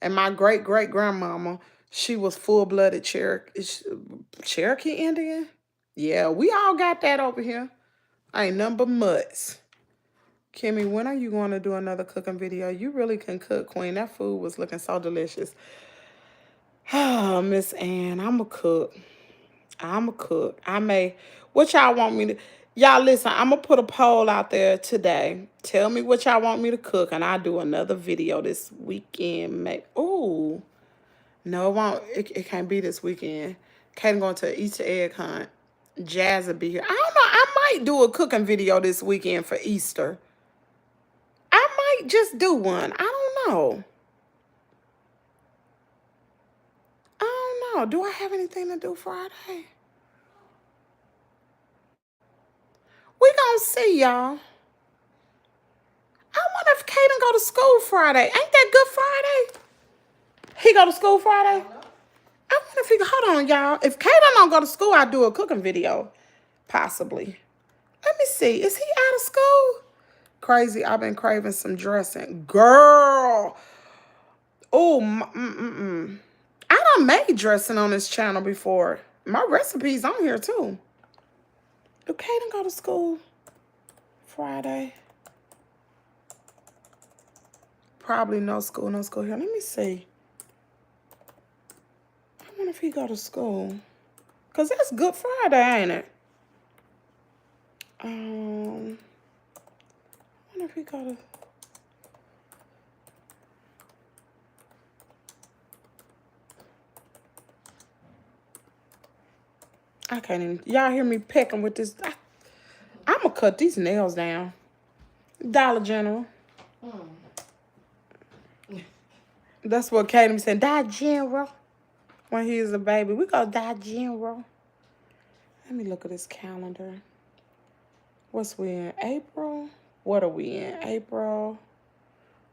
my great-great-grandmama, she was full-blooded Cherokee Indian. Yeah, we all got that over here. Ain't nothing but mutts. Kimmy, when are you going to do another cooking video? You really can cook, Queen. That food was looking so delicious. Oh, Miss Ann, I'm a cook. I'm a cook. What y'all want me to, y'all listen, I'm going to put a poll out there today. Tell me what y'all want me to cook, and I'll do another video this weekend. Ooh, no, it won't. It can't be this weekend. Kaden going to Easter egg hunt. Jazz will be here. I don't know. I might do a cooking video this weekend for Easter. I might just do one. I don't know. I don't know. Do I have anything to do Friday? We gonna see, y'all. I wonder if Kaden go to school Friday. Ain't that Good Friday? He go to school Friday? I wonder if he, hold on, y'all. If Kaden don't go to school, I'll do a cooking video. Possibly. Let me see. Is he out of school? Crazy. I've been craving some dressing. Girl. Oh, I done made dressing on this channel before. My recipe's on here, too. Do Kaden go to school Friday? Probably no school here. Let me see. I wonder if he go to school. Because that's Good Friday, ain't it? I wonder if he go to... I can't even... Y'all hear me pecking with this... I'm going to cut these nails down. Dollar General. That's what Kaden said. Dollar General. When he was a baby. We go Dollar General. Let me look at this calendar. What's we in? April? What are we in? April.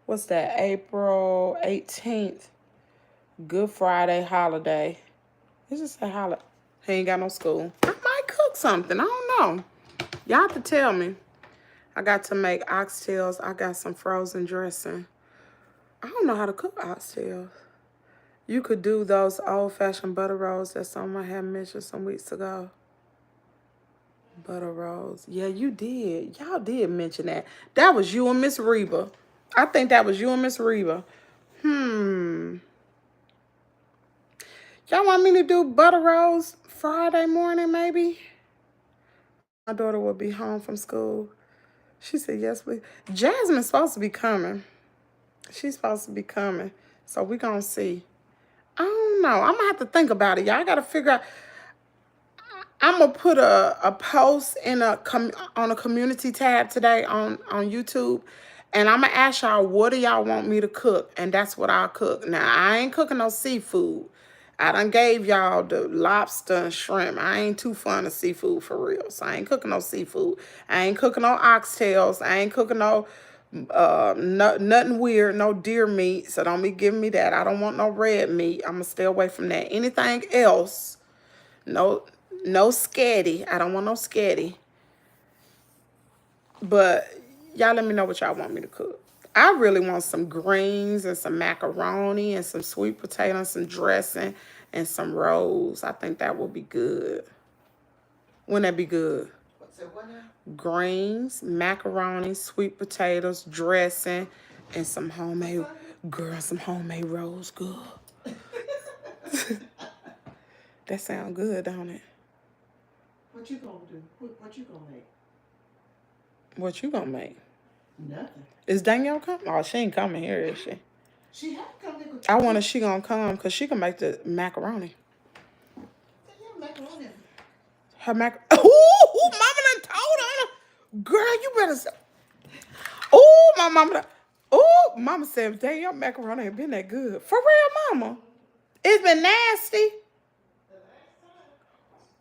What's that? April 18th. Good Friday holiday. It's just a holiday. He ain't got no school. I might cook something. I don't know. Y'all have to tell me. I got to make oxtails. I got some frozen dressing. I don't know how to cook oxtails. You could do those old-fashioned butter rolls that someone had mentioned some weeks ago. Butter rolls. Yeah, you did. Y'all did mention that. That was you and Miss Reba. I think that was you and Miss Reba. Y'all want me to do butter rolls Friday morning, maybe? My daughter will be home from school. She said, yes, please. Jasmine's supposed to be coming. She's supposed to be coming. So we're going to see. I don't know. I'm going to have to think about it. Y'all got to figure out. I'm going to put a post on a community tab today on YouTube. And I'm going to ask y'all, what do y'all want me to cook? And that's what I'll cook. Now, I ain't cooking no seafood. I done gave y'all the lobster and shrimp. I ain't too fond of seafood for real. So I ain't cooking no seafood. I ain't cooking no oxtails. I ain't cooking no nothing weird, no deer meat. So don't be giving me that. I don't want no red meat. I'm going to stay away from that. Anything else, no scatty. I don't want no scatty. But y'all let me know what y'all want me to cook. I really want some greens and some macaroni and some sweet potato and some dressing and some rolls. I think that will be good. Wouldn't that be good? What's it, what now? Greens, macaroni, sweet potatoes, dressing, and some homemade, some homemade rolls. Good. That sounds good, don't it? What you gonna do? What you gonna make? What you gonna make? Nothing. Is Danielle coming? Oh, she ain't coming here, is she? She had to come here. I wonder if she gonna come because she can make the macaroni. Yeah, macaroni. Her Ooh, mama done told her. Girl, you better say. Ooh, my mama. Ooh, mama said, dang, your macaroni ain't been that good. For real, mama. It's been nasty.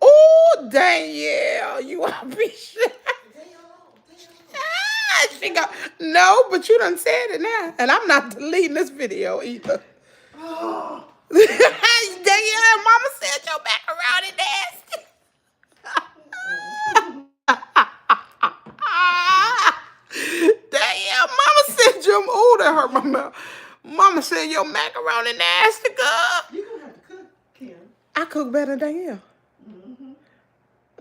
Ooh, Danielle, you are be shit. She go, no, but you done said it now. And I'm not deleting this video either. Danielle, mama said your macaroni nasty. hurt my mouth. Mama said your macaroni nasty, girl. You gonna have to cook, Kim. I cook better than Danielle.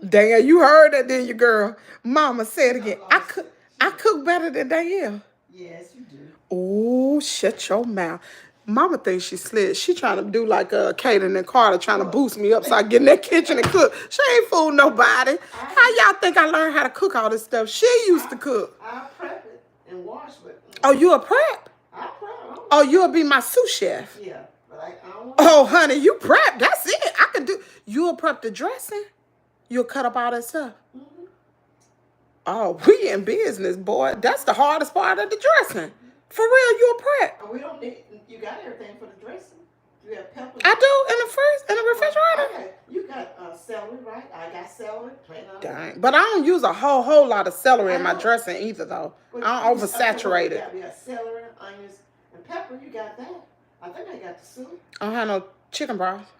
Danielle, you heard that, didn't you, girl? Mama said again. I cook better than Danielle. Yes, you do. Oh, shut your mouth. Mama thinks she slick. She trying to do like Kaden and Carter, trying to boost me up so I get in that kitchen and cook. She ain't fool nobody. How y'all think I learned how to cook all this stuff? She used to cook. I'll prep it and wash it. Oh, you a prep? I'll prep. Oh, you'll be my sous chef. Yeah, but I don't want. Oh, honey, you prep. That's it. I can do. You'll prep the dressing. You'll cut up all that stuff. Oh, we in business, boy. That's the hardest part of the dressing. For real, you a prep. We don't need. You got everything for the dressing. You have peppers. I do in the refrigerator. Okay. You got celery, right? I got celery. Dang. But I don't use a whole lot of celery in my dressing either, though. I don't oversaturate it. We got celery, onions, and pepper. You got that. I think I got the soup. I don't have no chicken broth.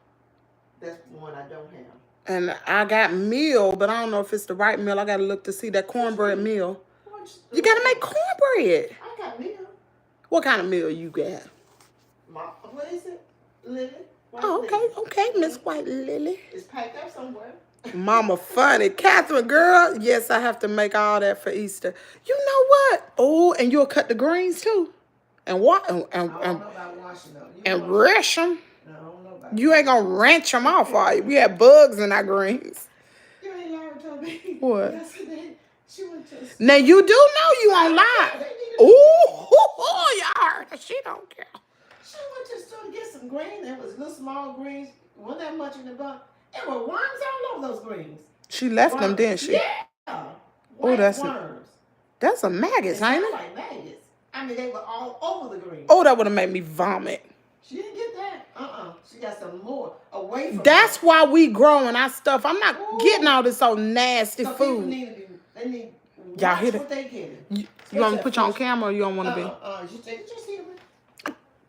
That's the one I don't have. And I got meal, but I don't know if it's the right meal. I got to look to see that cornbread meal. You got to make cornbread. I got meal. What kind of meal you got? What is it? Lily? Oh, okay, Miss White Lily. It's packed up somewhere. Mama funny. Catherine, girl, yes, I have to make all that for Easter. You know what? Oh, and you'll cut the greens too. And what? I don't know about washing them. And rush them. No, I don't know about You ain't gonna ranch them off, are you? We had bugs in our greens. You ain't Laura told me. What? Yesterday, she went to a Now you do know you on live. Ooh, y'all heard her. She don't care. She went to the store to get some greens. There was little small greens. Wasn't that much in the bun. There were worms all over those greens. She left them, didn't she? Yeah. Oh, that's worms. That's some maggots, They ain't sound it? like maggots. I mean, they were all over the greens. Oh, that would have made me vomit. She didn't get that. She got some more away from That's her. why we growing our stuff. I'm not getting all this old nasty So people food. they need Y'all watch hear what they getting. You want me to put you on camera or you don't want to be? Just hear me.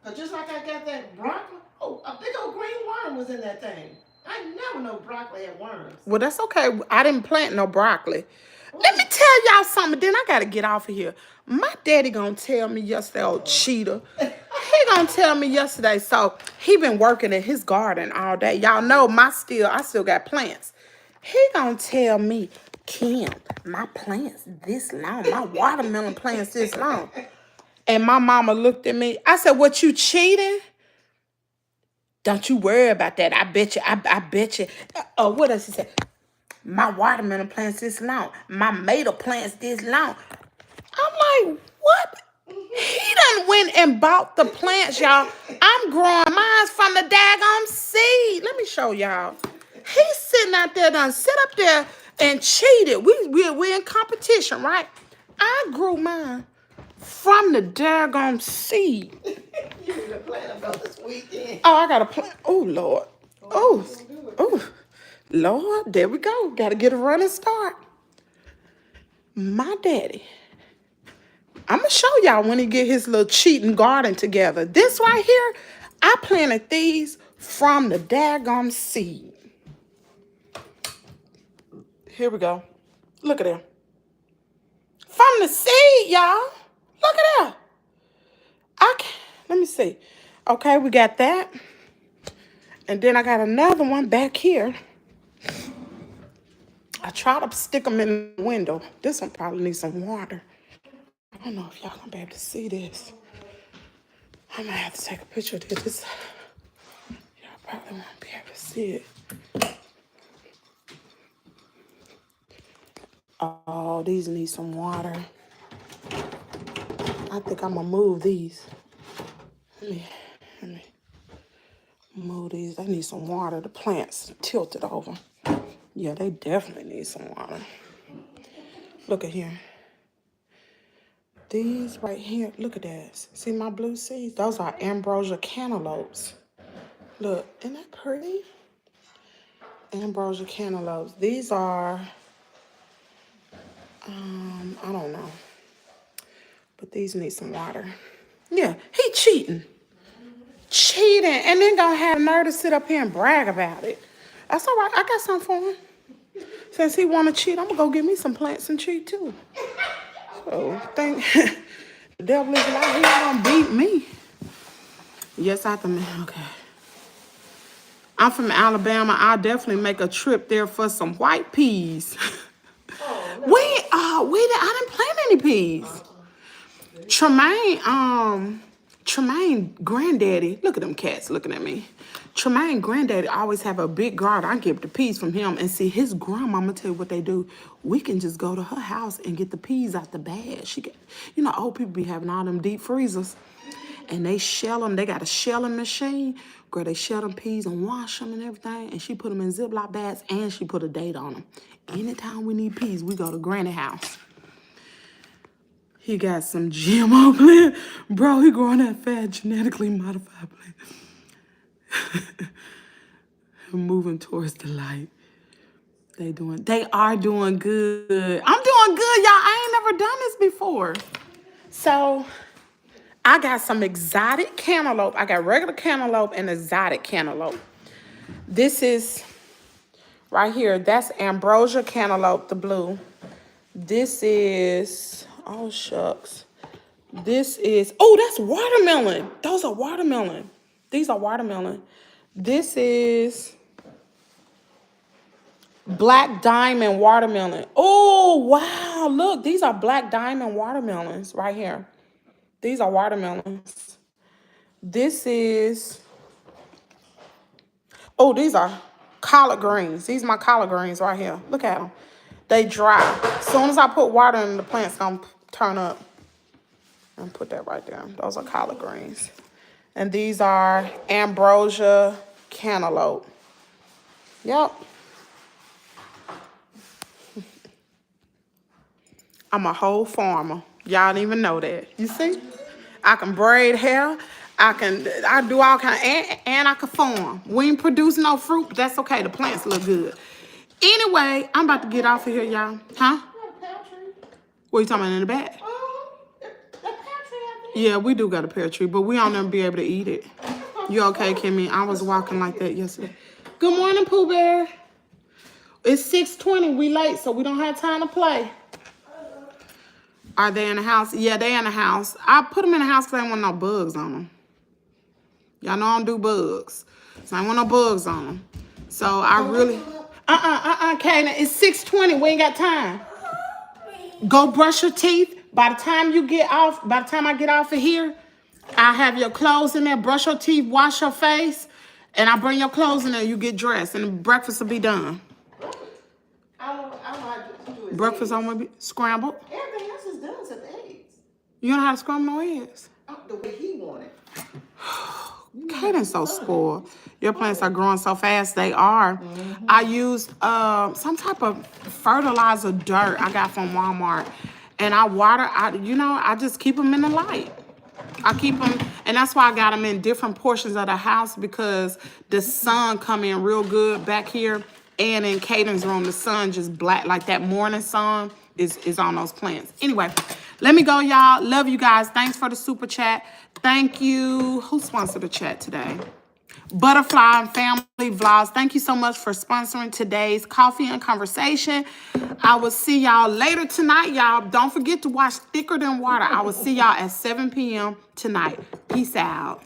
Cause just like I got that broccoli, a big old green worm was in that thing. I never know broccoli had worms. Well, that's okay. I didn't plant no broccoli. Let me tell y'all something. Then I got to get off of here. My daddy gonna tell me yesterday, old cheater. He gonna tell me yesterday. So he been working in his garden all day. Y'all know I still got plants. He gonna tell me, Kim, my plants this long. My watermelon plants this long. And my mama looked at me. I said, what, you cheating? Don't you worry about that. I bet you. I bet you. What else he said? My watermelon plants this long. My tomato plants this long. I'm like, what? He done went and bought the plants, y'all. I'm growing mine from the daggone seed. Let me show y'all. He's sitting out there, done sit up there and cheated. We're in competition, right? I grew mine from the daggone seed. You need to plan about this weekend. Oh, I got a plan. Oh, Lord. Oh, Lord, there we go. Got to get a running start. My daddy. I'm going to show y'all when he get his little cheating garden together. This right here, I planted these from the daggone seed. Here we go. Look at them. From the seed, y'all. Look at that. Let me see. Okay, we got that. And then I got another one back here. I try to stick them in the window. This one probably needs some water. I don't know if y'all gonna be able to see this. I might have to take a picture of this. Y'all probably won't be able to see it. Oh, these need some water. I think I'm gonna move these. Let me move these. They need some water. The plants tilted over. Yeah, they definitely need some water. Look at here. These right here, look at that. See my blue seeds? Those are ambrosia cantaloupes. Look, isn't that pretty? Ambrosia cantaloupes. These are, I don't know. But these need some water. Yeah, he cheating. Cheating. And then gonna have nerve to sit up here and brag about it. That's all right. I got something for him. Since he want to cheat, I'm going to go get me some plants and cheat too. So, Devil is like, he gonna beat me. Yes, I have to, okay. I'm from Alabama. I'll definitely make a trip there for some white peas. Oh, no. I didn't plant any peas. Tremaine granddaddy, look at them cats looking at me. Tremaine granddaddy always have a big garden. I get the peas from him, and see his grandma, I'm gonna tell you what they do. We can just go to her house and get the peas out the bag. She get, you know, old people be having all them deep freezers, and they shell them. They got a shelling machine. Girl, they shell them peas and wash them and everything, and she put them in Ziploc bags, and she put a date on them. Anytime we need peas, we go to Granny house. He got some GMO plant. Bro, he growing that fat, genetically modified plant. Moving towards the light. They are doing good. I'm doing good, y'all. I ain't never done this before. So, I got some exotic cantaloupe. I got regular cantaloupe and exotic cantaloupe. This is, right here, that's ambrosia cantaloupe, the blue. This is, oh shucks. This is, oh, that's watermelon. Those are watermelon. These are watermelon. This is black diamond watermelon. Oh, wow. Look, these are black diamond watermelons right here. These are watermelons. This is, oh, these are collard greens. These are my collard greens right here. Look at them. They dry. As soon as I put water in, the plant's going to turn up. And put that right there. Those are collard greens. And these are ambrosia cantaloupe. Yep. I'm a whole farmer. Y'all didn't even know that. You see? I can braid hair. I do all kind of, and I can farm. We ain't produce no fruit, but that's okay. The plants look good. Anyway, I'm about to get off of here, y'all. Huh? What are you talking about in the back? Yeah, we do got a pear tree, but we don't never be able to eat it. You okay, Kimmy? I was walking like that yesterday. Good morning, Pooh Bear. It's 6:20. We late, so we don't have time to play. Are they in the house? Yeah, they in the house. I put them in the house because I ain't want no bugs on them. Y'all know I don't do bugs. So I ain't want no bugs on them. So I really... Kaden, it's 6:20. We ain't got time. Go brush your teeth. By the time I get off of here, I have your clothes in there, brush your teeth, wash your face, and I bring your clothes in there, you get dressed, and breakfast will be done. I don't know how to do it. Breakfast on will be scrambled. Everything else is done except the eggs. You don't know how to scramble no eggs? The way he wanted. Kaden's so spoiled. Your plants are growing so fast. They are. Mm-hmm. I used some type of fertilizer dirt I got from Walmart. And I water, I just keep them in the light. I keep them, and that's why I got them in different portions of the house, because the sun come in real good back here. And in Kaden's room, the sun just black, like that morning sun is on those plants. Anyway, let me go, y'all. Love you guys. Thanks for the super chat. Thank you. Who sponsored the chat today? Butterfly and Family Vlogs. Thank you so much for sponsoring today's Coffee and Conversation. I will see y'all later tonight, y'all. Don't forget to watch Thicker Than Water. I will see y'all at 7 p.m. tonight. Peace out.